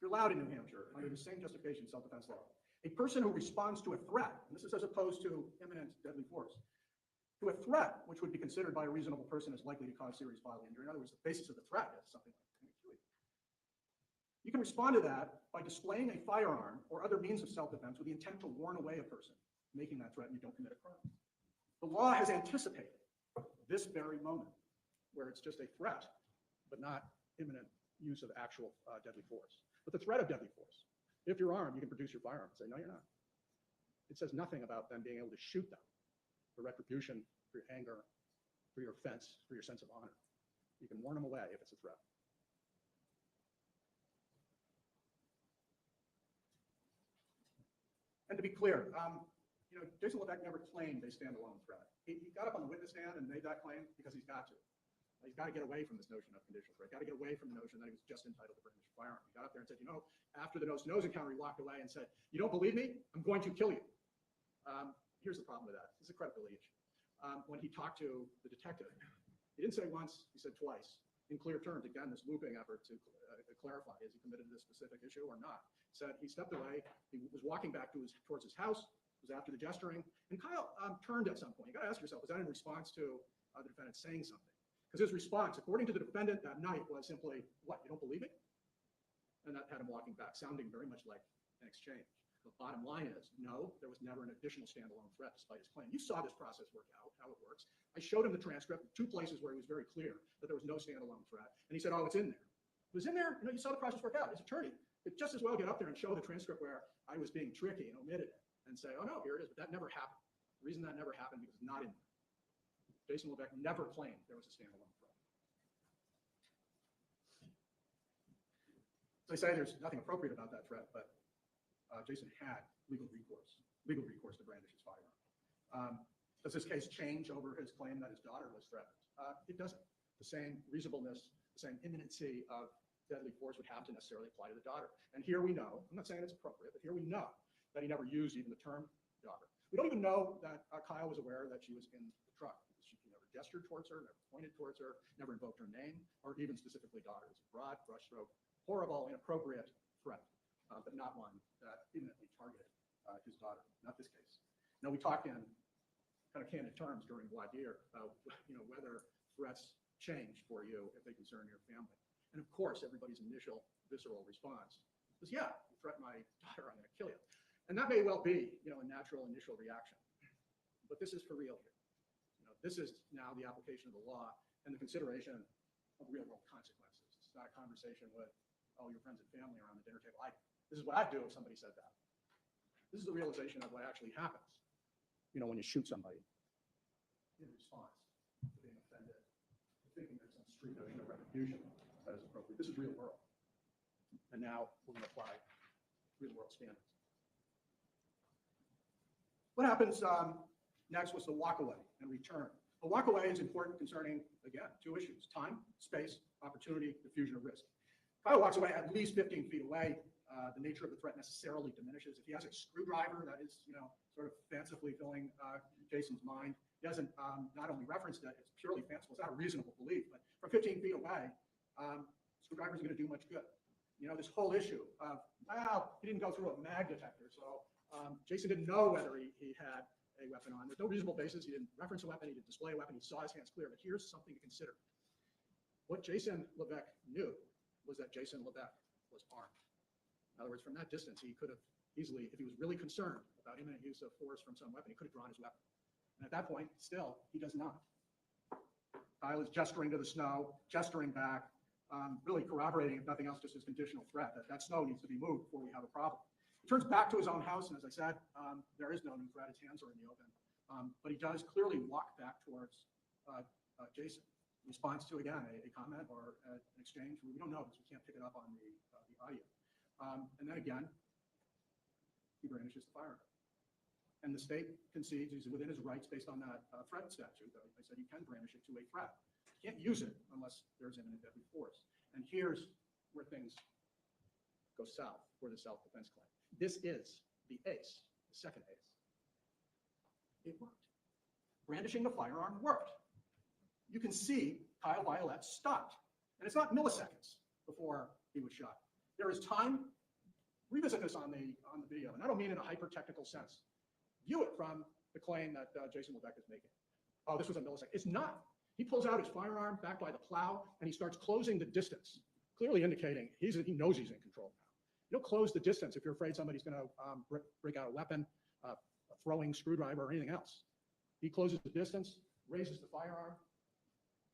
You're allowed in New Hampshire under the same justification self-defense law. A person who responds to a threat, and this is as opposed to imminent deadly force, to a threat which would be considered by a reasonable person as likely to cause serious bodily injury. In other words, the basis of the threat is something like I'm going to kill you. You can respond to that by displaying a firearm or other means of self-defense with the intent to warn away a person, making that threat and you don't commit a crime. The law has anticipated this very moment where it's just a threat, but not imminent use of actual deadly force. But the threat of deadly force, if you're armed, you can produce your firearm and say, no, you're not. It says nothing about them being able to shoot them for retribution, for your anger, for your offense, for your sense of honor. You can warn them away if it's a threat. And to be clear, you know, Jason Levesque never claimed a standalone threat. He got up on the witness stand and made that claim because he's got to. He's got to get away from this notion of conditional threat. Got to get away from the notion that he was just entitled to brandish a firearm. He got up there and said, you know, after the nose-to-nose encounter, he walked away and said, you don't believe me? I'm going to kill you. Here's the problem with that. This is a credibility issue. When he talked to the detective, he didn't say once, he said twice, in clear terms. Again, this looping effort to clarify, is he committed to this specific issue or not? Said he stepped away, he was walking back towards his house, it was after the gesturing, and Kyle turned at some point. You got to ask yourself, was that in response to the defendant saying something? Because his response, according to the defendant that night, was simply, what, you don't believe me? And that had him walking back, sounding very much like an exchange. The bottom line is, no, there was never an additional standalone threat despite his claim. You saw this process work out, how it works. I showed him the transcript, 2 places where he was very clear that there was no standalone threat. And he said, oh, it's in there. It was in there, you know, you saw the process work out. His attorney could just as well get up there and show the transcript where I was being tricky and omitted it and say, oh no, here it is, but that never happened. The reason that never happened because it's not in there. Jason Levesque never claimed there was a standalone threat. As I say, there's nothing appropriate about that threat, but Jason had legal recourse to brandish his firearm. Does this case change over his claim that his daughter was threatened? It doesn't. The same reasonableness, the same imminency of deadly force would have to necessarily apply to the daughter. And here we know, I'm not saying it's appropriate, but here we know that he never used even the term daughter. We don't even know that Kyle was aware that she was in the truck. He never gestured towards her, never pointed towards her, never invoked her name, or even specifically daughter. It's a broad brushstroke, horrible, inappropriate threat, but not one that imminently targeted his daughter, not this case. Now, we talked in kind of candid terms during voir dire about whether threats change for you if they concern your family. And of course, everybody's initial visceral response was, yeah, you threaten my daughter, I'm going to kill you. And that may well be, a natural initial reaction. But this is for real here. This is now the application of the law and the consideration of real world consequences. It's not a conversation with all your friends and family around the dinner table. This is what I'd do if somebody said that. This is the realization of what actually happens, when you shoot somebody in response to being offended, to thinking there's some street notion of retribution that is appropriate. This is real world. And now we're going to apply real world standards. What happens next was the walkaway and return. The walkaway is important concerning, again, two issues: time, space, opportunity, diffusion of risk. Kyle walks away at least 15 feet away. The nature of the threat necessarily diminishes. If he has a screwdriver that is, sort of fancifully filling Jason's mind, he doesn't not only reference that it's purely fanciful, it's not a reasonable belief, but from 15 feet away, screwdriver is going to do much good. This whole issue of, well, he didn't go through a mag detector, so Jason didn't know whether he had a weapon on. There's no reasonable basis. He didn't reference a weapon. He didn't display a weapon. He saw his hands clear. But here's something to consider. What Jason Levesque knew was that Jason Levesque was armed. In other words, from that distance, he could have easily, if he was really concerned about imminent use of force from some weapon, he could have drawn his weapon. And at that point, still, he does not. Kyle is gesturing to the snow, gesturing back, really corroborating, if nothing else, just his conditional threat that snow needs to be moved before we have a problem. He turns back to his own house, and as I said, there is no new threat. His hands are in the open. But he does clearly walk back towards Jason. In response to, again, a comment or an exchange. We don't know because we can't pick it up on the audio. And then again, he brandishes the firearm. And the state concedes he's within his rights based on that threat statute. They said you can brandish it to a threat. You can't use it unless there's imminent deadly force. And here's where things go south for the self-defense claim. This is the ace, the second ace. It worked. Brandishing the firearm worked. You can see Kyle Violette stopped. And it's not milliseconds before he was shot. There is time. Revisit this on the video. And I don't mean in a hyper-technical sense. View it from the claim that Jason Levesque is making. Oh, this was a millisecond. It's not. He pulls out his firearm back by the plow, and he starts closing the distance, clearly indicating he knows he's in control now. You don't close the distance if you're afraid somebody's going to break out a weapon, a throwing screwdriver, or anything else. He closes the distance, raises the firearm,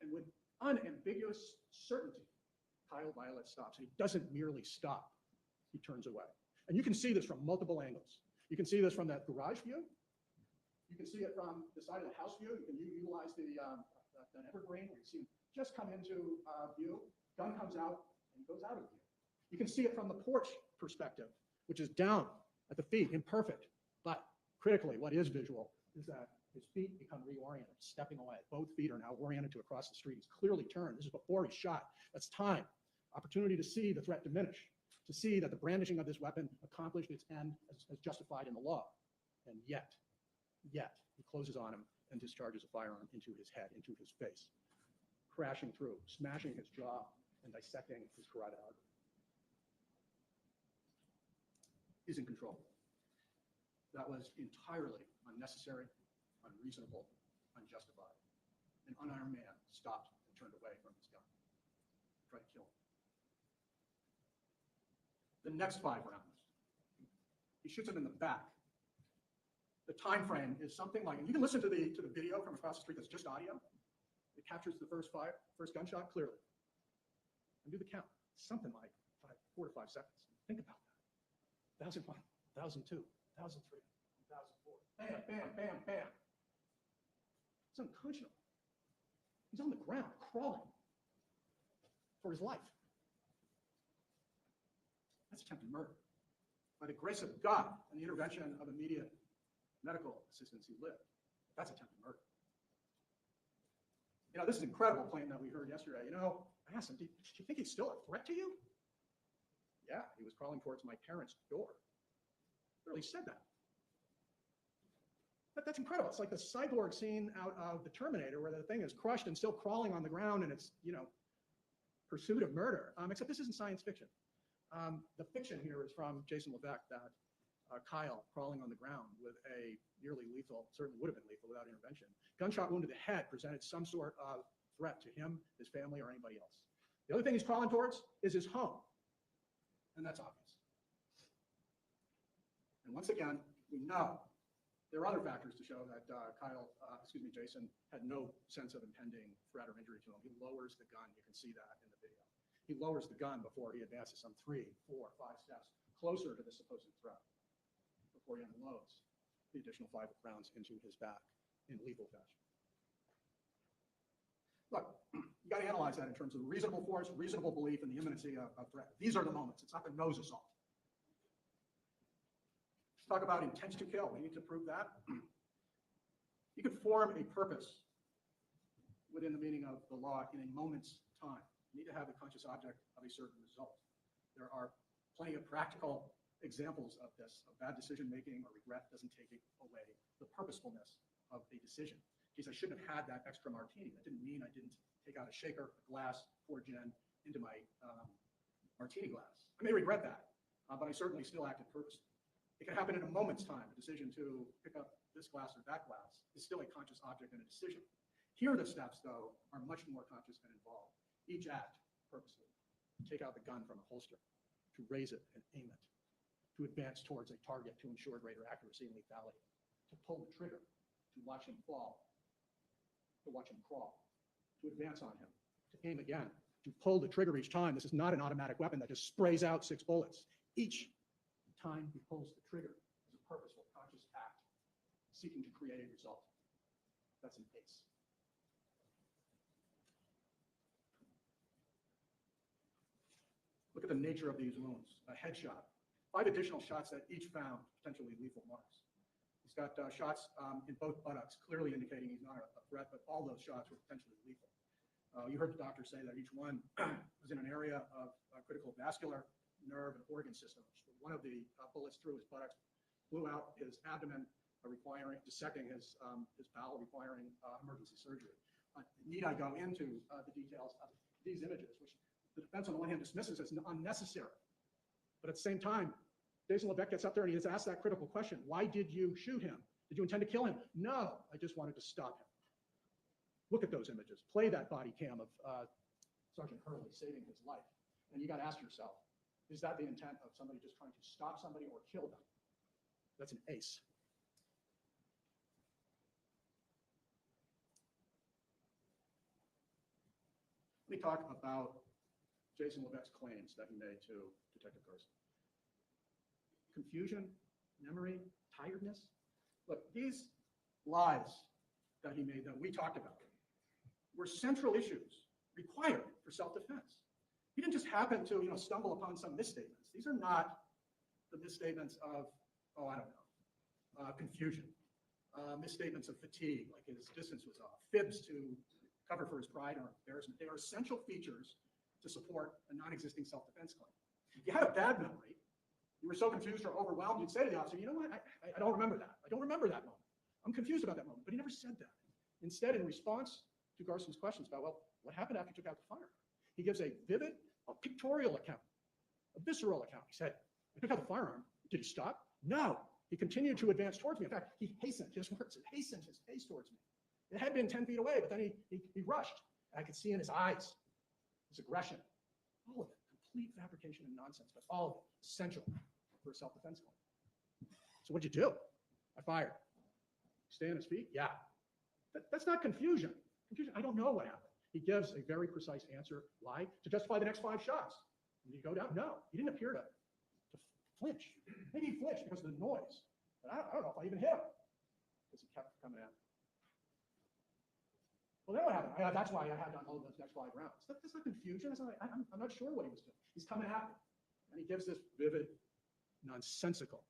and with unambiguous certainty, Kyle Violette stops. And he doesn't merely stop. He turns away. And you can see this from multiple angles. You can see this from that garage view. You can see it from the side of the house view. You can utilize that evergreen where you see him just come into view. Gun comes out and goes out of view. You can see it from the porch perspective, which is down at the feet, imperfect. But critically, what is visual is that his feet become reoriented, stepping away. Both feet are now oriented to across the street. He's clearly turned. This is before he's shot. That's time. Opportunity to see the threat diminish, to see that the brandishing of this weapon accomplished its end as justified in the law. And yet, he closes on him and discharges a firearm into his head, into his face, crashing through, smashing his jaw, and dissecting his carotid artery. He's in control. That was entirely unnecessary, unreasonable, unjustified. An unarmed man stopped and turned away from his gun, tried to kill him. The next 5 rounds, he shoots him in the back. The time frame is something like, and you can listen to the video from across the street that's just audio. It captures the first gunshot clearly. And do the count. Something like 4 to 5 seconds. Think about that. 1001, 1002, 1003, 1004. Bam, bam, bam, bam. It's unconscionable. He's on the ground, crawling for his life. That's attempted murder. By the grace of God and the intervention of immediate medical assistance, he lived. That's attempted murder. This is an incredible claim that we heard yesterday. I asked him, do you think he's still a threat to you? Yeah, he was crawling towards my parents' door. Literally said that. That's incredible. It's like the cyborg scene out of the Terminator where the thing is crushed and still crawling on the ground, and it's, pursuit of murder. Except this isn't science fiction. The fiction here is from Jason Levesque, that Kyle crawling on the ground with a nearly lethal, certainly would have been lethal without intervention, gunshot wound to the head presented some sort of threat to him, his family, or anybody else. The other thing he's crawling towards is his home. And that's obvious. And once again, we know there are other factors to show that Jason had no sense of impending threat or injury to him. He lowers the gun. You can see that in the video. He lowers the gun before he advances some 3, 4, 5 steps closer to the supposed threat, before he unloads the additional 5 rounds into his back in lethal fashion. Look, you got to analyze that in terms of reasonable force, reasonable belief, and the imminency of threat. These are the moments. It's not the nose assault. Let's talk about intent to kill. We need to prove that. You could form a purpose within the meaning of the law in a moment's time. You need to have the conscious object of a certain result. There are plenty of practical examples of this, of bad decision-making or regret doesn't take away the purposefulness of a decision. Geez, I shouldn't have had that extra martini. That didn't mean I didn't take out a shaker, a glass, pour gin into my martini glass. I may regret that, but I certainly still acted purposely. It can happen in a moment's time. A decision to pick up this glass or that glass is still a conscious object and a decision. Here, the steps, though, are much more conscious and involved. Each act purposely. Take out the gun from a holster, to raise it and aim it, to advance towards a target to ensure greater accuracy and lethality, to pull the trigger, to watch him fall, to watch him crawl, to advance on him, to aim again, to pull the trigger each time. This is not an automatic weapon that just sprays out 6 bullets. Each time he pulls the trigger is a purposeful, conscious act seeking to create a result. That's an ace. Look at the nature of these wounds. A headshot, 5 additional shots that each found potentially lethal marks. He's got shots in both buttocks, clearly indicating he's not a threat, but all those shots were potentially lethal. You heard the doctor say that each one was in an area of critical vascular, nerve, and organ systems. One of the bullets through his buttocks blew out his abdomen, dissecting his bowel, requiring emergency surgery. Need I go into the details of these images, which the defense on the one hand dismisses as unnecessary, but at the same time, Jason Levesque gets up there and he just asks that critical question: why did you shoot him? Did you intend to kill him? No, I just wanted to stop him. Look at those images. Play that body cam of Sergeant Hurley saving his life. And you got to ask yourself, is that the intent of somebody just trying to stop somebody or kill them? That's an ace. Let me talk about Jason Levesque's claims that he made to Detective Garson. Confusion, memory, tiredness. Look, these lies that he made that we talked about were central issues required for self-defense. He didn't just happen to, stumble upon some misstatements. These are not the misstatements of, confusion, misstatements of fatigue, like his distance was off, fibs to cover for his pride or embarrassment. They are essential features to support a non-existing self-defense claim. If you had a bad memory, you were so confused or overwhelmed, you'd say to the officer, you know what, I don't remember that. I don't remember that moment. I'm confused about that moment. But he never said that. Instead, in response to Garson's questions about, well, what happened after you took out the firearm? He gives a vivid, pictorial account, a visceral account. He said, I took out the firearm. Did he stop? No. He continued to advance towards me. In fact, he hastened, his words, hastened his pace towards me. It had been 10 feet away, but then he rushed. I could see in his eyes his aggression. All of it, complete fabrication and nonsense, but all of it essential for a self-defense claim. So what'd you do? I fired. Stay on his feet? Yeah. That's not confusion. Confusion, I don't know what happened. He gives a very precise answer. Why? To justify the next 5 shots. Did he go down? No. He didn't appear to flinch. Maybe he flinched because of the noise. But I don't know if I even hit him because he kept coming at me. Well, then what happened? That's why I had to unload those next 5 rounds. That's not confusion. I'm not sure what he was doing. He's coming at me. And he gives this vivid, nonsensical.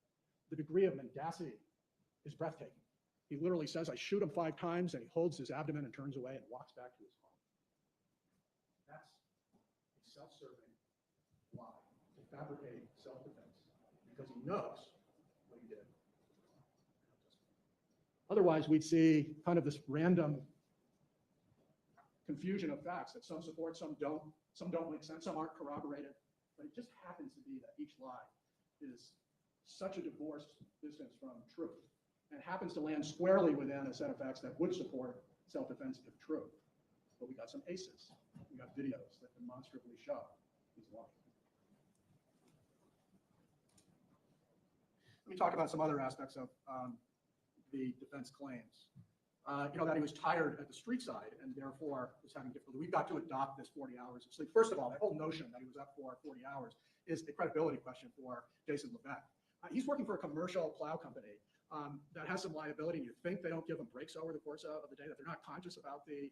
The degree of mendacity is breathtaking. He literally says, I shoot him 5 times, and he holds his abdomen and turns away and walks back to his self-serving lie to fabricate self-defense because he knows what he did. Otherwise, we'd see kind of this random confusion of facts that some support, some don't make sense, some aren't corroborated. But it just happens to be that each lie is such a divorced distance from truth and happens to land squarely within a set of facts that would support self-defense if true. But we got some aces. We got videos that demonstrably show these lies. Let me talk about some other aspects of the defense claims. That he was tired at the street side and therefore was having difficulty. We've got to adopt this 40 hours of sleep. First of all, that whole notion that he was up for 40 hours is a credibility question for Jason Levesque. He's working for a commercial plow company that has some liability. You think they don't give him breaks over the course of the day, that they're not conscious about the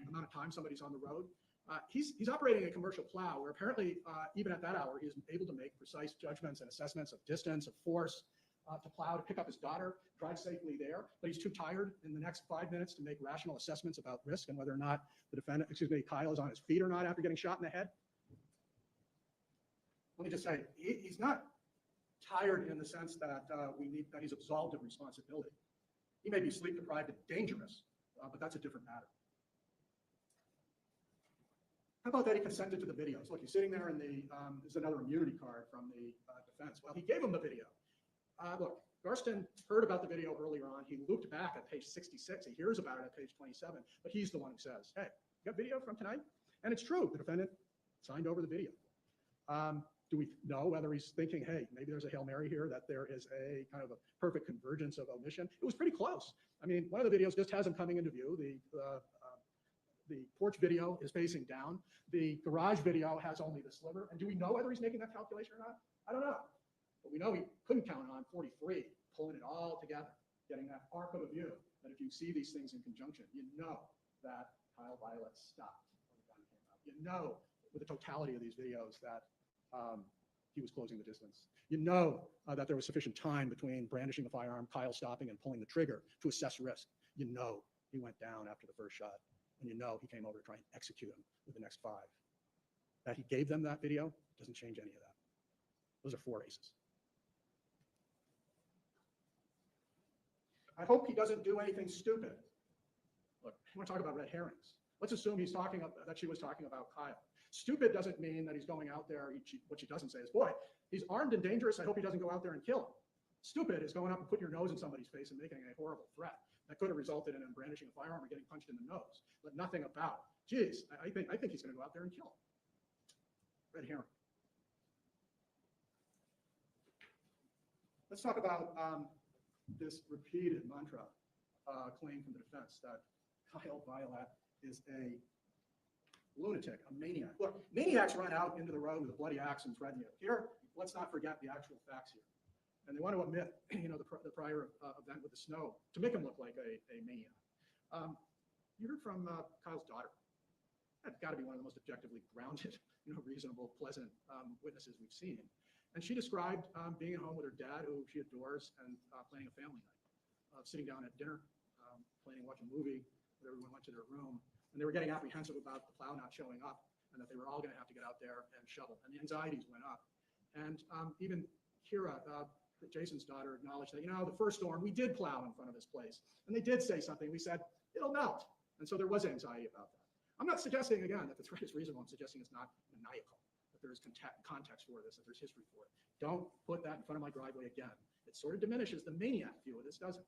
amount of time somebody's on the road. He's operating a commercial plow where apparently even at that hour, he's able to make precise judgments and assessments of distance, of force, to plow, to pick up his daughter, drive safely there, but he's too tired in the next 5 minutes to make rational assessments about risk and whether or not Kyle is on his feet or not after getting shot in the head. Let me just say, he's not tired in the sense that that he's absolved of responsibility. He may be sleep deprived and dangerous, but that's a different matter. How about that he consented to the videos? Look, he's sitting there in there's another immunity card from the defense. Well, he gave him the video. Look, Garston heard about the video earlier on. He looped back at page 66. He hears about it at page 27, but he's the one who says, hey, you got video from tonight? And it's true, the defendant signed over the video. Do we know whether he's thinking, hey, maybe there's a Hail Mary here, that there is a kind of a perfect convergence of omission? It was pretty close. I mean, one of the videos just has him coming into view. The porch video is facing down. The garage video has only the sliver. And do we know whether he's making that calculation or not? I don't know. But we know he couldn't count on 43, pulling it all together, getting that arc of a view, that if you see these things in conjunction, you know that Kyle Violette stopped when the gun came out. You know, with the totality of these videos, that he was closing the distance. You know that there was sufficient time between brandishing the firearm, Kyle stopping and pulling the trigger to assess risk. You know he went down after the first shot, and you know he came over to try and execute him with the next 5. That he gave them that video doesn't change any of that. Those are 4 aces. I hope he doesn't do anything stupid. Look, I want to talk about red herrings. Let's assume he's talking about, that she was talking about Kyle. Stupid doesn't mean that he's going out there. What she doesn't say is, boy, he's armed and dangerous. I hope he doesn't go out there and kill him. Stupid is going up and putting your nose in somebody's face and making a horrible threat that could have resulted in him brandishing a firearm or getting punched in the nose. But nothing about, geez, I think he's going to go out there and kill him. Red herring. Let's talk about this repeated mantra claim from the defense that Kyle Violette is a lunatic, a maniac. Look, maniacs run out into the road with a bloody axe and threaten you. Here, let's not forget the actual facts here. And they want to omit, the prior event with the snow to make him look like a maniac. You heard from Kyle's daughter. That's got to be one of the most objectively grounded, reasonable, pleasant witnesses we've seen. And she described being at home with her dad, who she adores, and planning a family night, sitting down at dinner, planning to watch a movie, where everyone went to their room, and they were getting apprehensive about the plow not showing up, and that they were all going to have to get out there and shovel, and the anxieties went up. And even Kira, Jason's daughter, acknowledged that, the first storm, we did plow in front of this place, and they did say something. We said, it'll melt. And so there was anxiety about that. I'm not suggesting, again, that the threat is reasonable. I'm suggesting it's not maniacal, that there is context for this, that there's history for it. Don't put that in front of my driveway again. It sort of diminishes the maniac view of this, doesn't it?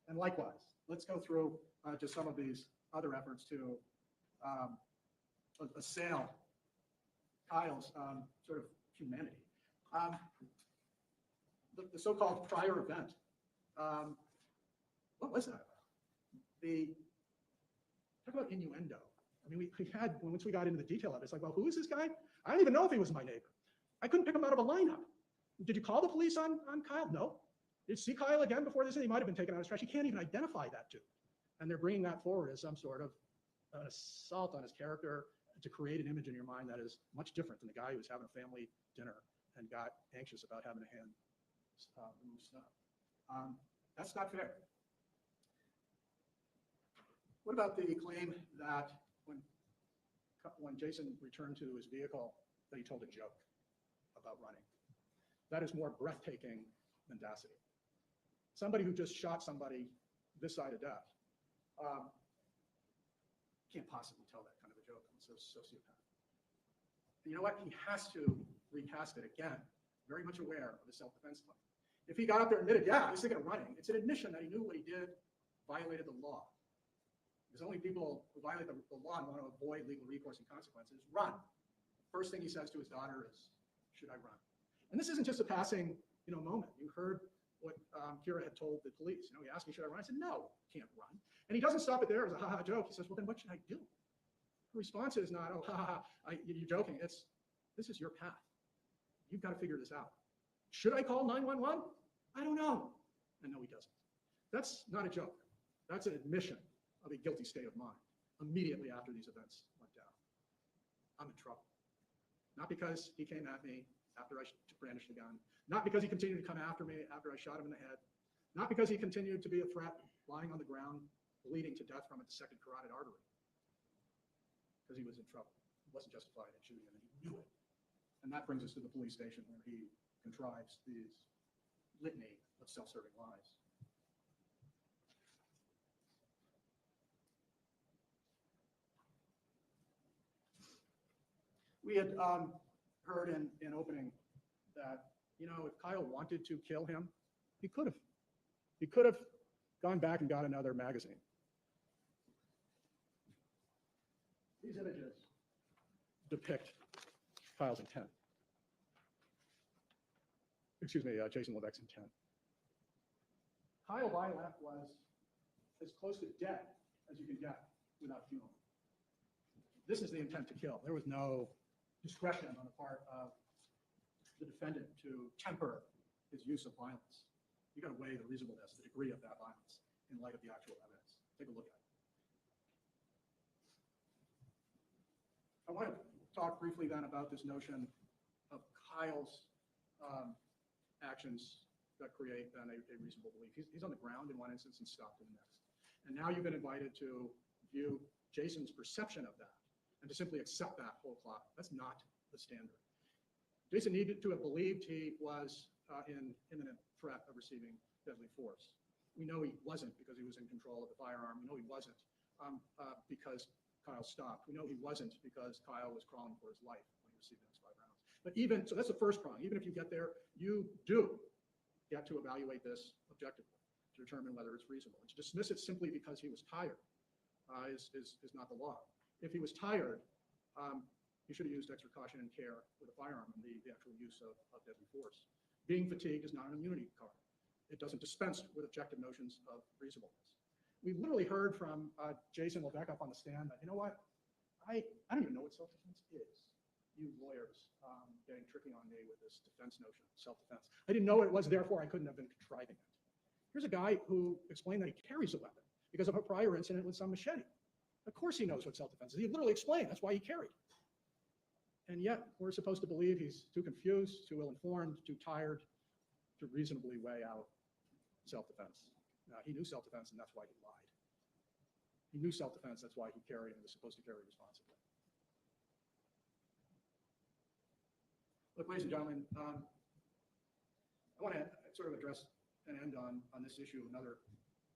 And likewise, let's go through just some of these other efforts to assail Kyle's sort of humanity. The so-called prior event. What was that about? Talk about innuendo. I mean, we had, once we got into the detail of it, it's like, well, who is this guy? I don't even know if he was my neighbor. I couldn't pick him out of a lineup. Did you call the police on Kyle? No. Did you see Kyle again before this? He might have been taken out of his trash. You can't even identify that dude. And they're bringing that forward as some sort of an assault on his character to create an image in your mind that is much different than the guy who was having a family dinner and got anxious about having a hand remove snow. That's not fair. What about the claim that when when Jason returned to his vehicle, that he told a joke about running. That is more breathtaking than Dassity. Somebody who just shot somebody this side of death can't possibly tell that kind of a joke unless they're a sociopath. And you know what? He has to recast it again, very much aware of the self-defense claim. If he got up there and admitted, yeah, I was thinking of running, it's an admission that he knew what he did violated the law. Because only people who violate the law and want to avoid legal recourse and consequences run. First thing he says to his daughter is, should I run? And this isn't just a passing, moment. You heard what Kira had told the police. He asked me, should I run? I said, no, can't run. And he doesn't stop it there as a ha-ha joke. He says, well, then what should I do? The response is not, oh, ha-ha, you're joking. It's, this is your path. You've got to figure this out. Should I call 911? I don't know. And no, he doesn't. That's not a joke. That's an admission of a guilty state of mind immediately after these events went down. I'm in trouble. Not because he came at me after I brandished the gun. Not because he continued to come after me after I shot him in the head. Not because he continued to be a threat lying on the ground, bleeding to death from a dissected carotid artery. Because he was in trouble. He wasn't justified in shooting him, and he knew it. And that brings us to the police station where he contrives these litany of self-serving lies. We had heard in opening that, if Kyle wanted to kill him, he could have. He could have gone back and got another magazine. These images depict Kyle's intent. Excuse me, Jason Levesque's intent. Kyle Violette was as close to dead as you can get without funeral. This is the intent to kill. There was no discretion on the part of the defendant to temper his use of violence. You got to weigh the reasonableness, the degree of that violence in light of the actual evidence. Take a look at it. I want to talk briefly then about this notion of Kyle's actions that create then a reasonable belief. He's on the ground in one instance and stopped in the next. And now you've been invited to view Jason's perception of that and to simply accept that whole clock. That's not the standard. Jason needed to have believed he was in imminent threat of receiving deadly force. We know he wasn't because he was in control of the firearm. We know he wasn't because Kyle stopped. We know he wasn't because Kyle was crawling for his life when he received the next 5 rounds. But even, so that's the first prong. Even if you get there, you do get to evaluate this objectively to determine whether it's reasonable. And to dismiss it simply because he was tired is not the law. If he was tired, he should have used extra caution and care with a firearm and the actual use of deadly force. Being fatigued is not an immunity card. It doesn't dispense with objective notions of reasonableness. We literally heard from Jason Levesque up on the stand that, you know what, I don't even know what self-defense is. You lawyers getting tricky on me with this defense notion, self-defense. I didn't know what it was, therefore I couldn't have been contriving it. Here's a guy who explained that he carries a weapon because of a prior incident with some machete. Of course he knows what self-defense is. He literally explained that's why he carried. And yet we're supposed to believe he's too confused, too ill-informed, too tired to reasonably weigh out self-defense. He knew self-defense, and that's why he lied. He knew self-defense, that's why he carried and was supposed to carry responsibly. Look, ladies and gentlemen, I want to sort of address and end on this issue of another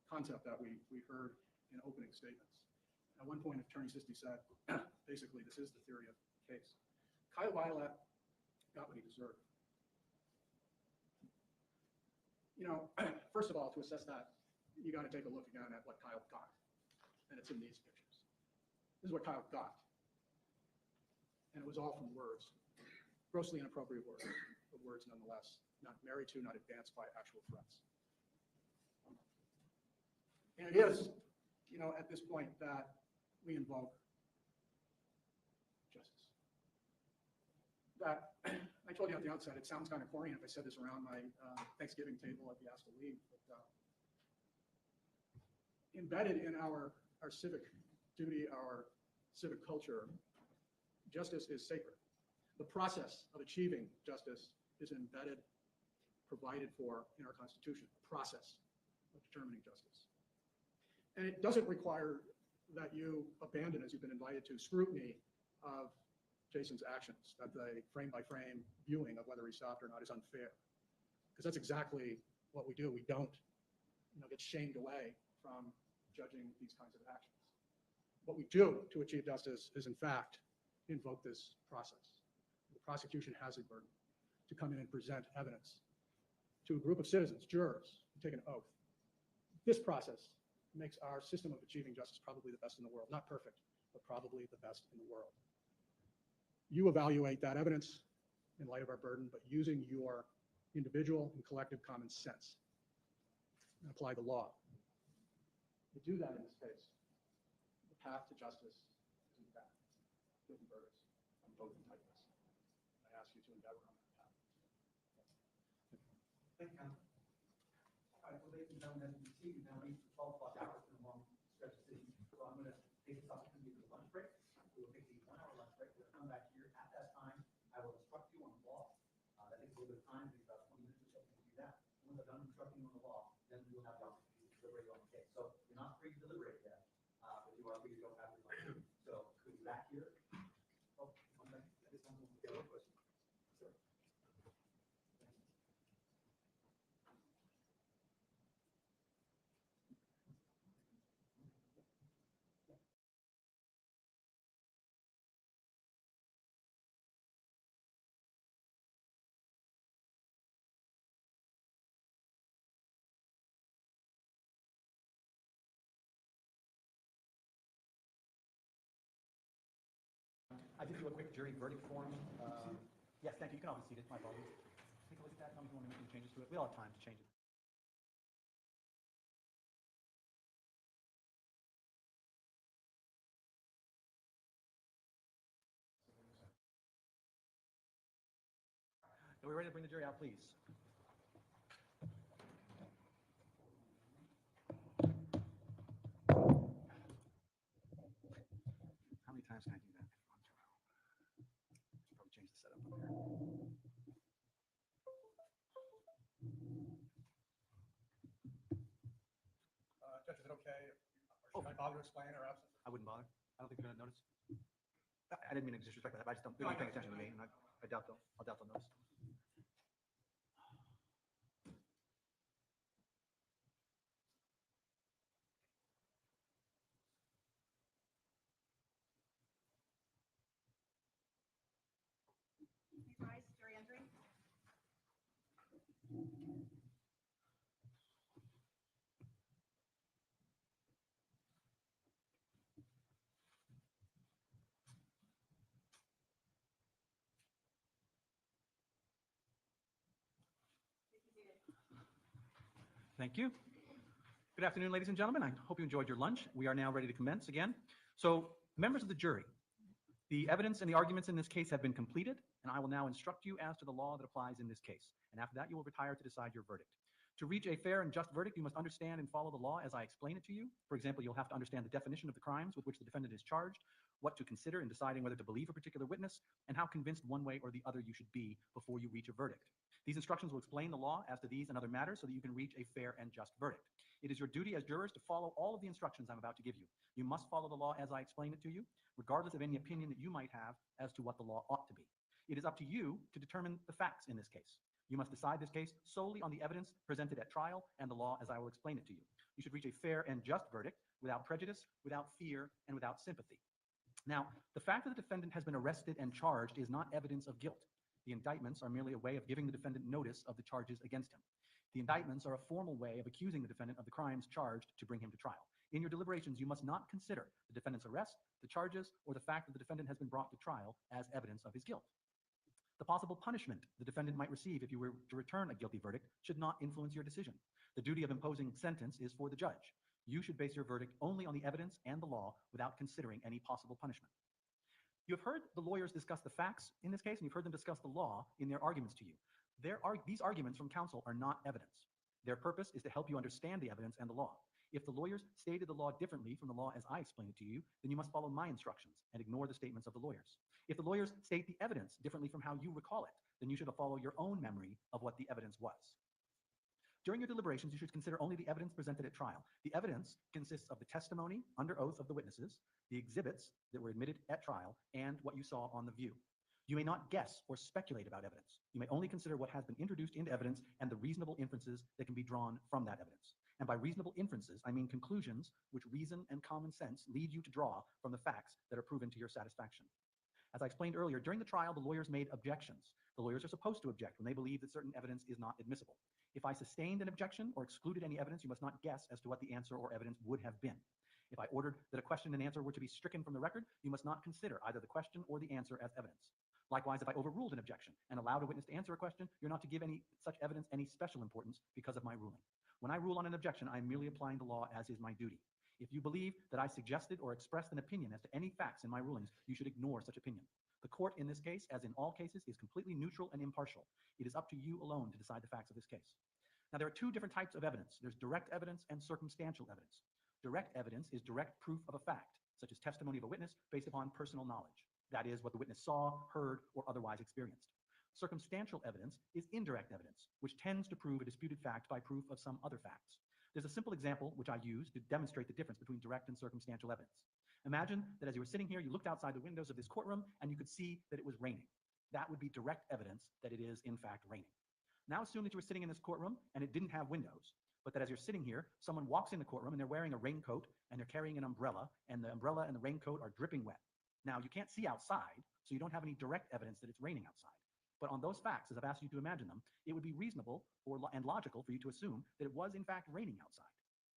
concept that we heard in opening statements. At one point, Attorney Sisti said, basically, this is the theory of the case. Kyle Violette got what he deserved. First of all, to assess that, you got to take a look again at what Kyle got. And it's in these pictures. This is what Kyle got. And it was all from words. Grossly inappropriate words, but words nonetheless, not married to, not advanced by actual threats. And it is, at this point that we invoke justice. That, I told you at the outset, it sounds kind of corny if I said this around my Thanksgiving table at the Ask to Leave, but embedded in our civic duty, our civic culture, justice is sacred. The process of achieving justice is embedded, provided for in our Constitution, the process of determining justice. And it doesn't require that you abandon, as you've been invited to, scrutiny of Jason's actions, that the frame-by-frame viewing of whether he stopped or not is unfair. Because that's exactly what we do. We don't, get shamed away from judging these kinds of actions. What we do to achieve justice is, in fact, invoke this process. The prosecution has a burden to come in and present evidence to a group of citizens, jurors, who take an oath. This process makes our system of achieving justice probably the best in the world. Not perfect, but probably the best in the world. You evaluate that evidence in light of our burden, but using your individual and collective common sense and apply the law. To do that in this case, the path to justice is in fact guilty verdicts on both indictments. I ask you to endeavor on that path. Thank you, Counsel. All right, so ladies and gentlemen, as you can see, we've now reached the 12 o'clock hour. It's been a long stretch of sitting. So I'm going to take this opportunity for the lunch break. We will take the 1 hour lunch break. We'll come back here at that time. I will instruct you on the law. That takes a little bit of time, maybe about 20 minutes or so to do that. Once I'm done instructing you on the law, then we will have the opportunity to deliberate on the case. So you're not free to deliberate yet, but you are free to go have your lunch. So could we back here? Oh, one second. This one will get one question. Sir. I did do a quick jury verdict form. Yes, thank you. You can all be seated. My apologies. Take a look at that. Tell me if you want to make any changes to it. We all have time to change it. Are we ready to bring the jury out, please? How many times can I do that? Should probably change the setup up here. Judge, is it okay? Or should I bother to explain our absence? I wouldn't bother. I don't think they're going to notice. I didn't mean to disrespect that, but I just don't. They're not paying attention to me, and I doubt they'll notice. Please rise, jury entry. Thank you. Good afternoon, ladies and gentlemen. I hope you enjoyed your lunch. We are now ready to commence again. So, members of the jury, the evidence and the arguments in this case have been completed, and I will now instruct you as to the law that applies in this case. And after that, you will retire to decide your verdict. To reach a fair and just verdict, you must understand and follow the law as I explain it to you. For example, you'll have to understand the definition of the crimes with which the defendant is charged, what to consider in deciding whether to believe a particular witness, and how convinced one way or the other you should be before you reach a verdict. These instructions will explain the law as to these and other matters so that you can reach a fair and just verdict. It is your duty as jurors to follow all of the instructions I'm about to give you. You must follow the law as I explain it to you, regardless of any opinion that you might have as to what the law ought to be. It is up to you to determine the facts in this case. You must decide this case solely on the evidence presented at trial and the law as I will explain it to you. You should reach a fair and just verdict without prejudice, without fear, and without sympathy. Now, the fact that the defendant has been arrested and charged is not evidence of guilt. The indictments are merely a way of giving the defendant notice of the charges against him. The indictments are a formal way of accusing the defendant of the crimes charged to bring him to trial. In your deliberations, you must not consider the defendant's arrest, the charges, or the fact that the defendant has been brought to trial as evidence of his guilt. The possible punishment the defendant might receive if you were to return a guilty verdict should not influence your decision. The duty of imposing sentence is for the judge. You should base your verdict only on the evidence and the law without considering any possible punishment. You have heard the lawyers discuss the facts in this case, and you've heard them discuss the law in their arguments to you. These arguments from counsel are not evidence. Their purpose is to help you understand the evidence and the law. If the lawyers stated the law differently from the law as I explained it to you, then you must follow my instructions and ignore the statements of the lawyers. If the lawyers state the evidence differently from how you recall it, then you should follow your own memory of what the evidence was. During your deliberations, you should consider only the evidence presented at trial. The evidence consists of the testimony under oath of the witnesses, the exhibits that were admitted at trial, and what you saw on the view. You may not guess or speculate about evidence. You may only consider what has been introduced into evidence and the reasonable inferences that can be drawn from that evidence. And by reasonable inferences, I mean conclusions which reason and common sense lead you to draw from the facts that are proven to your satisfaction. As I explained earlier, during the trial, the lawyers made objections. The lawyers are supposed to object when they believe that certain evidence is not admissible. If I sustained an objection or excluded any evidence, you must not guess as to what the answer or evidence would have been. If I ordered that a question and answer were to be stricken from the record, you must not consider either the question or the answer as evidence. Likewise, if I overruled an objection and allowed a witness to answer a question, you're not to give any such evidence any special importance because of my ruling. When I rule on an objection, I am merely applying the law as is my duty. If you believe that I suggested or expressed an opinion as to any facts in my rulings, you should ignore such opinion. The court in this case, as in all cases, is completely neutral and impartial. It is up to you alone to decide the facts of this case. Now, there are two different types of evidence. There's direct evidence and circumstantial evidence. Direct evidence is direct proof of a fact, such as testimony of a witness based upon personal knowledge. That is, what the witness saw, heard, or otherwise experienced. Circumstantial evidence is indirect evidence, which tends to prove a disputed fact by proof of some other facts. There's a simple example which I use to demonstrate the difference between direct and circumstantial evidence. Imagine that as you were sitting here, you looked outside the windows of this courtroom and you could see that it was raining. That would be direct evidence that it is, in fact, raining. Now assume that you were sitting in this courtroom and it didn't have windows, but that as you're sitting here, someone walks in the courtroom and they're wearing a raincoat and they're carrying an umbrella, and the umbrella and the raincoat are dripping wet. Now, you can't see outside, so you don't have any direct evidence that it's raining outside. But on those facts, as I've asked you to imagine them, it would be reasonable and logical for you to assume that it was, in fact, raining outside.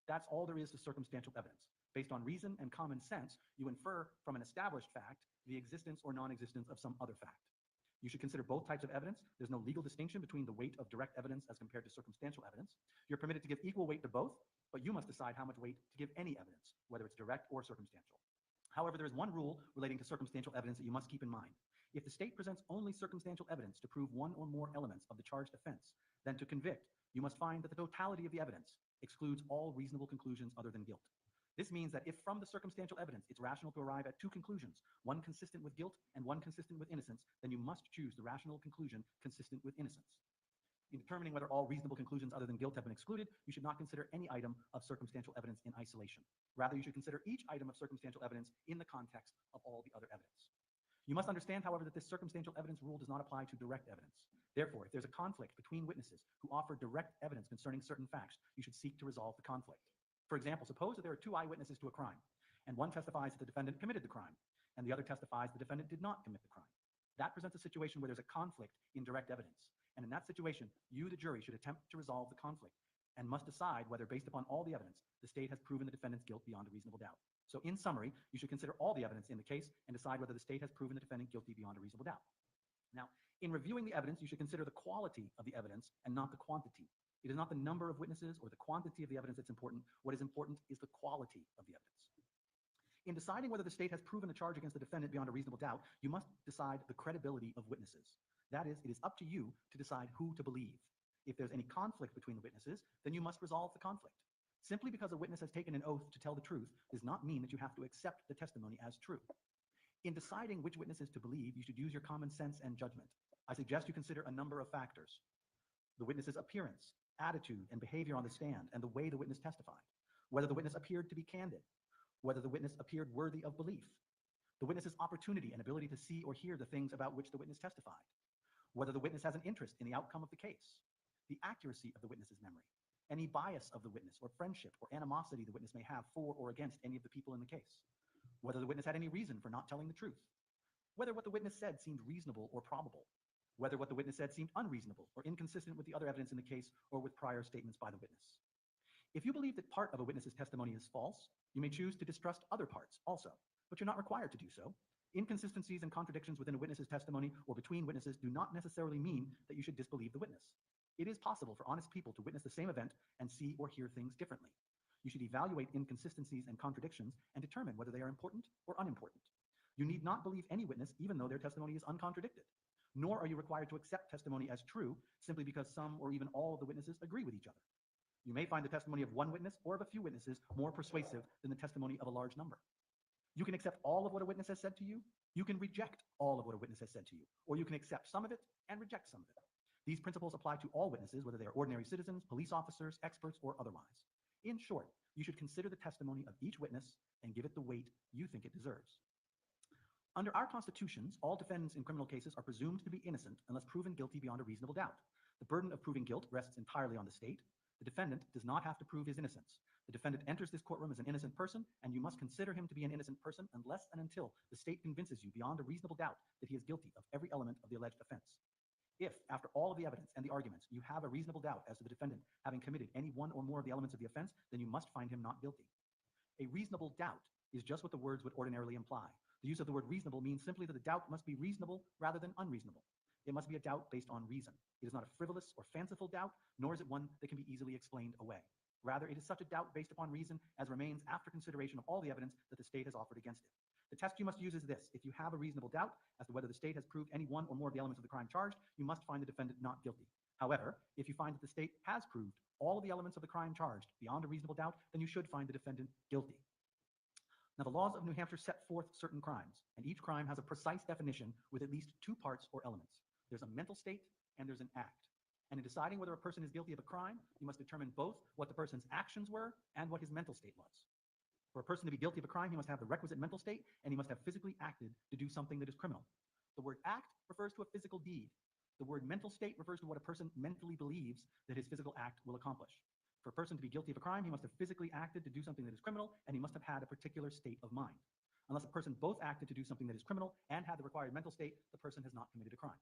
That's all there is to circumstantial evidence. Based on reason and common sense, you infer from an established fact the existence or non-existence of some other fact. You should consider both types of evidence. There's no legal distinction between the weight of direct evidence as compared to circumstantial evidence. You're permitted to give equal weight to both, but you must decide how much weight to give any evidence, whether it's direct or circumstantial. However, there is one rule relating to circumstantial evidence that you must keep in mind. If the state presents only circumstantial evidence to prove one or more elements of the charged offense, then to convict, you must find that the totality of the evidence excludes all reasonable conclusions other than guilt. This means that if from the circumstantial evidence it's rational to arrive at two conclusions, one consistent with guilt and one consistent with innocence, then you must choose the rational conclusion consistent with innocence. In determining whether all reasonable conclusions other than guilt have been excluded, you should not consider any item of circumstantial evidence in isolation. Rather, you should consider each item of circumstantial evidence in the context of all the other evidence. You must understand, however, that this circumstantial evidence rule does not apply to direct evidence. Therefore, if there's a conflict between witnesses who offer direct evidence concerning certain facts, you should seek to resolve the conflict. For example, suppose that there are two eyewitnesses to a crime, and one testifies that the defendant committed the crime, and the other testifies the defendant did not commit the crime. That presents a situation where there's a conflict in direct evidence. And in that situation, you, the jury, should attempt to resolve the conflict and must decide whether, based upon all the evidence, the state has proven the defendant's guilt beyond a reasonable doubt. So in summary, you should consider all the evidence in the case and decide whether the state has proven the defendant guilty beyond a reasonable doubt. Now, in reviewing the evidence, you should consider the quality of the evidence and not the quantity. It is not the number of witnesses or the quantity of the evidence that's important. What is important is the quality of the evidence. In deciding whether the state has proven a charge against the defendant beyond a reasonable doubt, you must decide the credibility of witnesses. That is, it is up to you to decide who to believe. If there's any conflict between the witnesses, then you must resolve the conflict. Simply because a witness has taken an oath to tell the truth does not mean that you have to accept the testimony as true. In deciding which witnesses to believe, you should use your common sense and judgment. I suggest you consider a number of factors: the witness's appearance, attitude, and behavior on the stand, and the way the witness testified, whether the witness appeared to be candid, whether the witness appeared worthy of belief, the witness's opportunity and ability to see or hear the things about which the witness testified, whether the witness has an interest in the outcome of the case, the accuracy of the witness's memory, any bias of the witness or friendship or animosity the witness may have for or against any of the people in the case, whether the witness had any reason for not telling the truth, whether what the witness said seemed reasonable or probable, whether what the witness said seemed unreasonable or inconsistent with the other evidence in the case or with prior statements by the witness. If you believe that part of a witness's testimony is false, you may choose to distrust other parts also, but you're not required to do so. Inconsistencies and contradictions within a witness's testimony or between witnesses do not necessarily mean that you should disbelieve the witness. It is possible for honest people to witness the same event and see or hear things differently. You should evaluate inconsistencies and contradictions and determine whether they are important or unimportant. You need not believe any witness even though their testimony is uncontradicted, nor are you required to accept testimony as true simply because some or even all of the witnesses agree with each other. You may find the testimony of one witness or of a few witnesses more persuasive than the testimony of a large number. You can accept all of what a witness has said to you. You can reject all of what a witness has said to you, or you can accept some of it and reject some of it. These principles apply to all witnesses, whether they are ordinary citizens, police officers, experts, or otherwise. In short, you should consider the testimony of each witness and give it the weight you think it deserves. Under our constitutions, all defendants in criminal cases are presumed to be innocent unless proven guilty beyond a reasonable doubt. The burden of proving guilt rests entirely on the state. The defendant does not have to prove his innocence. The defendant enters this courtroom as an innocent person, and you must consider him to be an innocent person unless and until the state convinces you beyond a reasonable doubt that he is guilty of every element of the alleged offense. If, after all of the evidence and the arguments, you have a reasonable doubt as to the defendant having committed any one or more of the elements of the offense, then you must find him not guilty. A reasonable doubt is just what the words would ordinarily imply. The use of the word reasonable means simply that the doubt must be reasonable rather than unreasonable. It must be a doubt based on reason. It is not a frivolous or fanciful doubt, nor is it one that can be easily explained away. Rather, it is such a doubt based upon reason as remains after consideration of all the evidence that the state has offered against it. The test you must use is this. If you have a reasonable doubt as to whether the state has proved any one or more of the elements of the crime charged, you must find the defendant not guilty. However, if you find that the state has proved all of the elements of the crime charged beyond a reasonable doubt, then you should find the defendant guilty. Now, the laws of New Hampshire set forth certain crimes, and each crime has a precise definition with at least two parts or elements. There's a mental state and there's an act. And in deciding whether a person is guilty of a crime, you must determine both what the person's actions were and what his mental state was. For a person to be guilty of a crime, he must have the requisite mental state, and he must have physically acted to do something that is criminal. The word act refers to a physical deed. The word mental state refers to what a person mentally believes that his physical act will accomplish. For a person to be guilty of a crime, he must have physically acted to do something that is criminal, and he must have had a particular state of mind. Unless a person both acted to do something that is criminal and had the required mental state, the person has not committed a crime.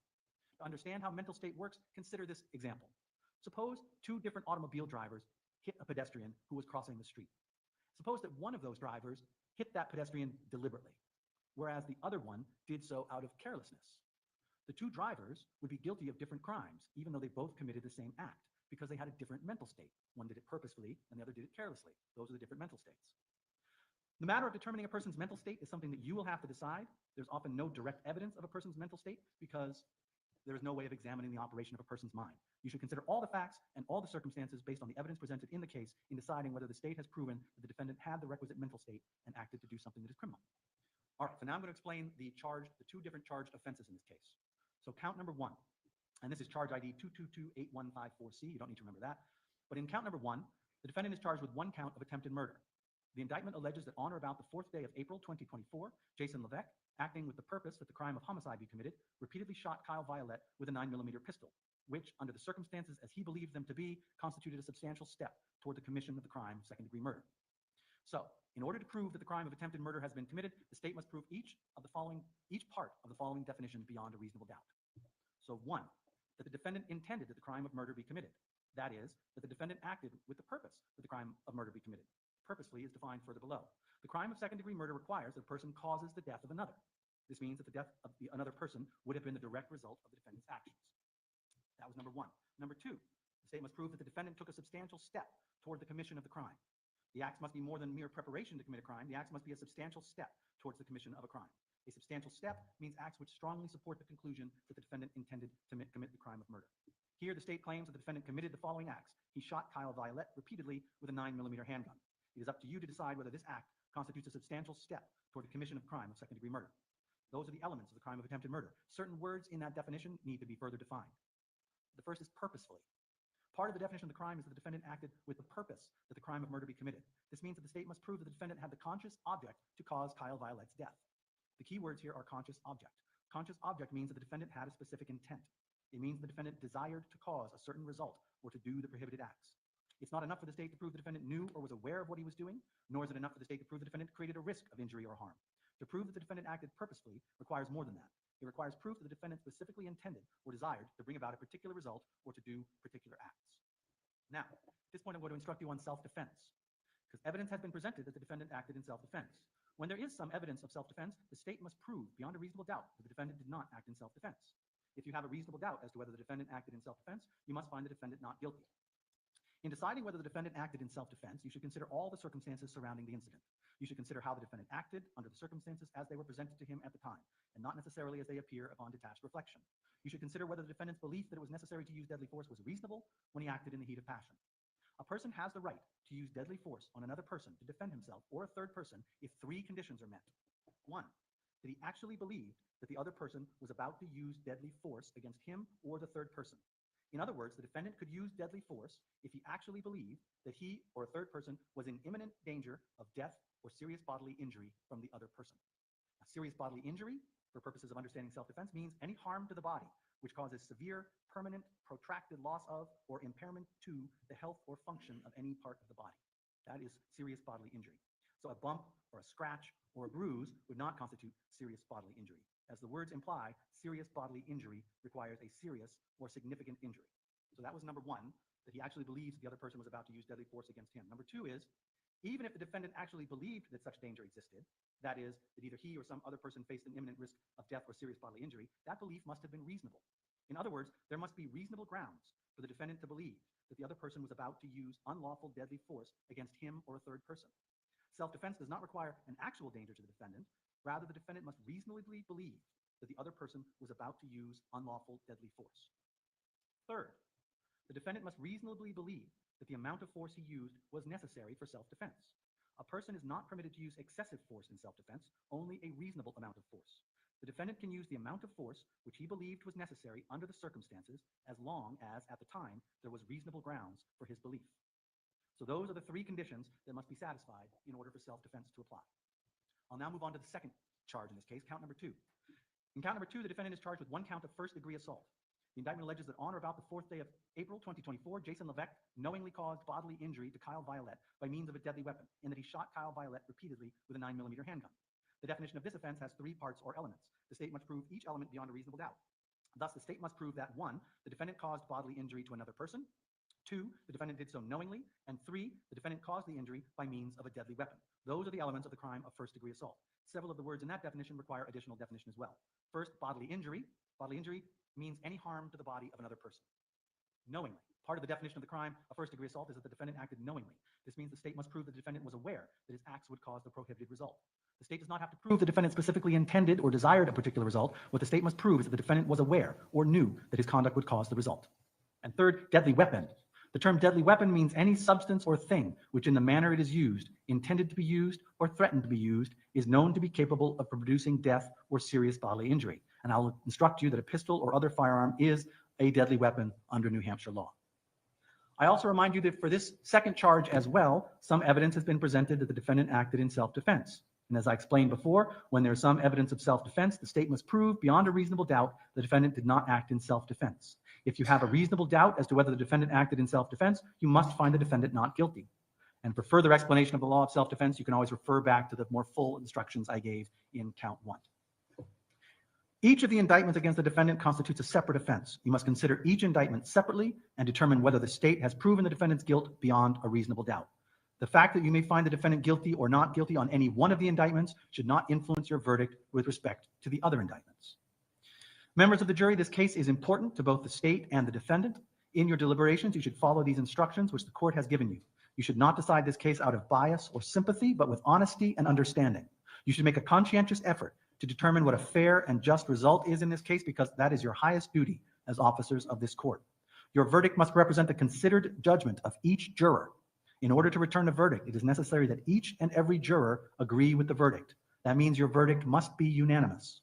To understand how mental state works, consider this example. Suppose two different automobile drivers hit a pedestrian who was crossing the street. Suppose that one of those drivers hit that pedestrian deliberately, whereas the other one did so out of carelessness. The two drivers would be guilty of different crimes, even though they both committed the same act, because they had a different mental state. One did it purposefully, and the other did it carelessly. Those are the different mental states. The matter of determining a person's mental state is something that you will have to decide. There's often no direct evidence of a person's mental state because there is no way of examining the operation of a person's mind. You should consider all the facts and all the circumstances based on the evidence presented in the case in deciding whether the state has proven that the defendant had the requisite mental state and acted to do something that is criminal. All right, so now I'm going to explain the two different charged offenses in this case. So count number one, and this is charge ID 2228154C. You don't need to remember that. But in count number one, the defendant is charged with one count of attempted murder. The indictment alleges that on or about the 4th day of April 2024, JASON LAVESQUE, acting with the purpose that the crime of homicide be committed, repeatedly shot KYAL VIOLETTE with a 9mm pistol, which, under the circumstances as he believed them to be, constituted a substantial step toward the commission of the crime of second-degree murder. So, in order to prove that the crime of attempted murder has been committed, the state must prove each part of the following definition beyond a reasonable doubt. So, 1, that the defendant intended that the crime of murder be committed. That is, that the defendant acted with the purpose that the crime of murder be committed. Purposefully is defined further below. The crime of second-degree murder requires that a person causes the death of another. This means that the death of another person would have been the direct result of the defendant's actions. That was number 1. Number 2, the state must prove that the defendant took a substantial step toward the commission of the crime. The acts must be more than mere preparation to commit a crime. The acts must be a substantial step towards the commission of a crime. A substantial step means acts which strongly support the conclusion that the defendant intended to commit the crime of murder. Here, the state claims that the defendant committed the following acts. He shot KYAL VIOLETTE repeatedly with a 9mm handgun. It is up to you to decide whether this act constitutes a substantial step toward the commission of crime of second-degree murder. Those are the elements of the crime of attempted murder. Certain words in that definition need to be further defined. The first is purposefully. Part of the definition of the crime is that the defendant acted with the purpose that the crime of murder be committed. This means that the state must prove that the defendant had the conscious object to cause KYAL VIOLETTE's death. The key words here are conscious object. Conscious object means that the defendant had a specific intent. It means the defendant desired to cause a certain result or to do the prohibited acts. It's not enough for the state to prove the defendant knew or was aware of what he was doing, nor is it enough for the state to prove the defendant created a risk of injury or harm. To prove that the defendant acted purposefully requires more than that. It requires proof that the defendant specifically intended or desired to bring about a particular result or to do particular acts. Now, at this point, I'm going to instruct you on self-defense, because evidence has been presented that the defendant acted in self-defense. When there is some evidence of self-defense, the state must prove beyond a reasonable doubt that the defendant did not act in self-defense. If you have a reasonable doubt as to whether the defendant acted in self-defense, you must find the defendant not guilty. In deciding whether the defendant acted in self-defense, you should consider all the circumstances surrounding the incident. You should consider how the defendant acted under the circumstances as they were presented to him at the time, and not necessarily as they appear upon detached reflection. You should consider whether the defendant's belief that it was necessary to use deadly force was reasonable when he acted in the heat of passion. A person has the right to use deadly force on another person to defend himself or a third person if 3 conditions are met. 1, that he actually believed that the other person was about to use deadly force against him or the third person. In other words, the defendant could use deadly force if he actually believed that he or a third person was in imminent danger of death or serious bodily injury from the other person. A serious bodily injury, for purposes of understanding self-defense, means any harm to the body which causes severe, permanent, protracted loss of or impairment to the health or function of any part of the body. That is serious bodily injury. So a bump or a scratch or a bruise would not constitute serious bodily injury. As the words imply, serious bodily injury requires a serious or significant injury. So that was number one, that he actually believes the other person was about to use deadly force against him. Number two is, even if the defendant actually believed that such danger existed, that is, that either he or some other person faced an imminent risk of death or serious bodily injury, that belief must have been reasonable. In other words, there must be reasonable grounds for the defendant to believe that the other person was about to use unlawful deadly force against him or a third person. Self-defense does not require an actual danger to the defendant. Rather, the defendant must reasonably believe that the other person was about to use unlawful deadly force. Third, the defendant must reasonably believe that the amount of force he used was necessary for self-defense. A person is not permitted to use excessive force in self-defense, only a reasonable amount of force. The defendant can use the amount of force which he believed was necessary under the circumstances, as long as, at the time, there was reasonable grounds for his belief. So those are the three conditions that must be satisfied in order for self-defense to apply. I'll now move on to the second charge in this case, count number 2. In count number 2, the defendant is charged with one count of first-degree assault. The indictment alleges that on or about the 4th day of April 2024, Jason Levesque knowingly caused bodily injury to KYAL Violette by means of a deadly weapon, in that he shot KYAL Violette repeatedly with a 9mm handgun. The definition of this offense has 3 parts or elements. The state must prove each element beyond a reasonable doubt. Thus, the state must prove that 1, the defendant caused bodily injury to another person, 2, the defendant did so knowingly, and 3, the defendant caused the injury by means of a deadly weapon. Those are the elements of the crime of first-degree assault. Several of the words in that definition require additional definition as well. First, bodily injury. Bodily injury means any harm to the body of another person. Knowingly. Part of the definition of the crime of first-degree assault is that the defendant acted knowingly. This means the state must prove the defendant was aware that his acts would cause the prohibited result. The state does not have to prove the defendant specifically intended or desired a particular result. What the state must prove is that the defendant was aware or knew that his conduct would cause the result. And third, deadly weapon. The term deadly weapon means any substance or thing which in the manner it is used, intended to be used, or threatened to be used, is known to be capable of producing death or serious bodily injury. And I'll instruct you that a pistol or other firearm is a deadly weapon under New Hampshire law. I also remind you that for this second charge as well, some evidence has been presented that the defendant acted in self-defense. And as I explained before, when there is some evidence of self-defense, the state must prove beyond a reasonable doubt the defendant did not act in self-defense. If you have a reasonable doubt as to whether the defendant acted in self-defense, you must find the defendant not guilty. And for further explanation of the law of self-defense, you can always refer back to the more full instructions I gave in count 1. Each of the indictments against the defendant constitutes a separate offense. You must consider each indictment separately and determine whether the state has proven the defendant's guilt beyond a reasonable doubt. The fact that you may find the defendant guilty or not guilty on any one of the indictments should not influence your verdict with respect to the other indictments. Members of the jury, this case is important to both the state and the defendant. In your deliberations, you should follow these instructions which the court has given you. You should not decide this case out of bias or sympathy, but with honesty and understanding. You should make a conscientious effort to determine what a fair and just result is in this case, because that is your highest duty as officers of this court. Your verdict must represent the considered judgment of each juror. In order to return a verdict, it is necessary that each and every juror agree with the verdict. That means your verdict must be unanimous.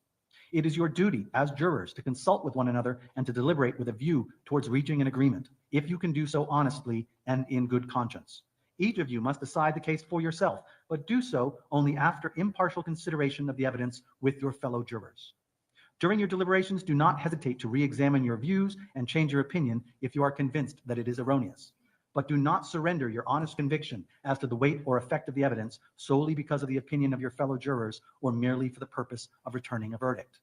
It is your duty as jurors to consult with one another and to deliberate with a view towards reaching an agreement, if you can do so honestly and in good conscience. Each of you must decide the case for yourself, but do so only after impartial consideration of the evidence with your fellow jurors. During your deliberations, do not hesitate to re-examine your views and change your opinion if you are convinced that it is erroneous. But do not surrender your honest conviction as to the weight or effect of the evidence solely because of the opinion of your fellow jurors or merely for the purpose of returning a verdict.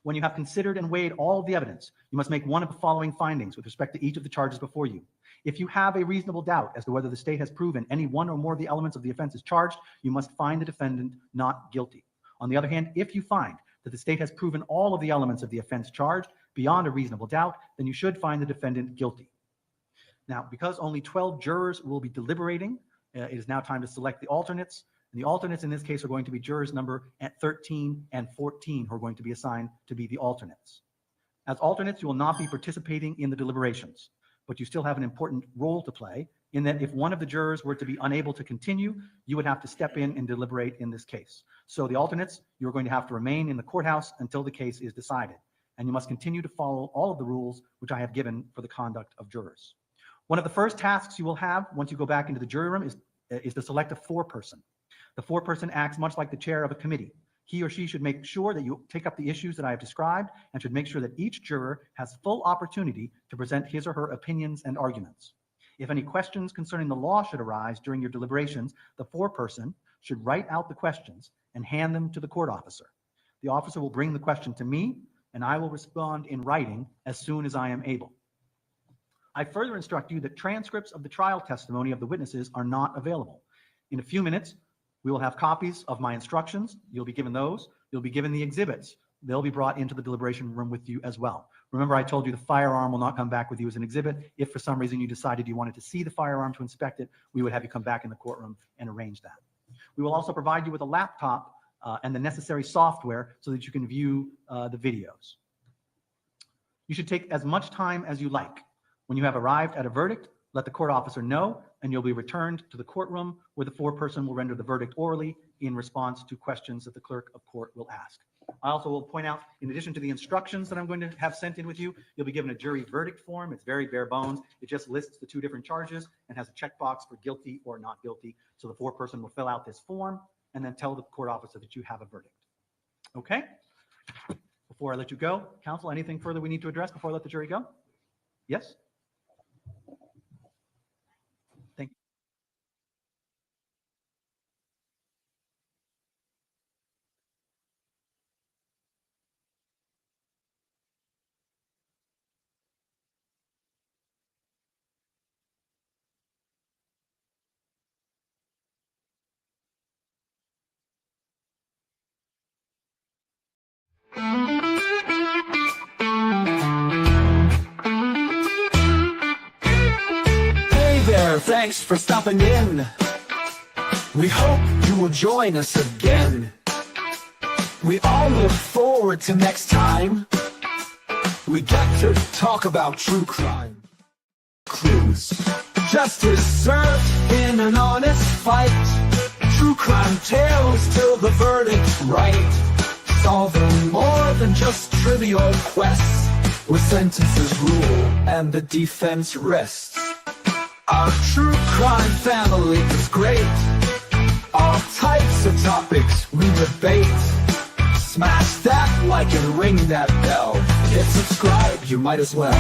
When you have considered and weighed all of the evidence, you must make one of the following findings with respect to each of the charges before you. If you have a reasonable doubt as to whether the state has proven any one or more of the elements of the offense is charged, you must find the defendant not guilty. On the other hand, if you find that the state has proven all of the elements of the offense charged beyond a reasonable doubt, then you should find the defendant guilty. Now, because only 12 jurors will be deliberating, it is now time to select the alternates. And the alternates in this case are going to be jurors number 13 and 14 who are going to be assigned to be the alternates. As alternates, you will not be participating in the deliberations, but you still have an important role to play in that if one of the jurors were to be unable to continue, you would have to step in and deliberate in this case. So the alternates, you're going to have to remain in the courthouse until the case is decided. and you must continue to follow all of the rules which I have given for the conduct of jurors. One of the first tasks you will have once you go back into the jury room is to select a foreperson. The foreperson acts much like the chair of a committee. He or she should make sure that you take up the issues that I have described and should make sure that each juror has full opportunity to present his or her opinions and arguments. If any questions concerning the law should arise during your deliberations, the foreperson should write out the questions and hand them to the court officer. The officer will bring the question to me, and I will respond in writing as soon as I am able. I further instruct you that transcripts of the trial testimony of the witnesses are not available. In a few minutes, we will have copies of my instructions. You'll be given those. You'll be given the exhibits. They'll be brought into the deliberation room with you as well. Remember, I told you the firearm will not come back with you as an exhibit. If for some reason you decided you wanted to see the firearm to inspect it, we would have you come back in the courtroom and arrange that. We will also provide you with a laptop and the necessary software so that you can view the videos. You should take as much time as you like. When you have arrived at a verdict, let the court officer know, and you'll be returned to the courtroom where the foreperson will render the verdict orally in response to questions that the clerk of court will ask. I also will point out, in addition to the instructions that I'm going to have sent in with you, you'll be given a jury verdict form. It's very bare bones. It just lists the two different charges and has a checkbox for guilty or not guilty. So the foreperson will fill out this form and then tell the court officer that you have a verdict. Okay? Before I let you go, counsel, anything further we need to address before I let the jury go? Yes? Thank you. Hey there, thanks for stopping in. We hope you will join us again. We all look forward to next time. We get to talk about true crime. Clues. Justice served in an honest fight. True crime tales till the verdict's right. Solving more than just trivial quests, where sentences rule and the defense rests. Our true crime family is great. All types of topics we debate. Smash that like and ring that bell. Hit subscribe, you might as well.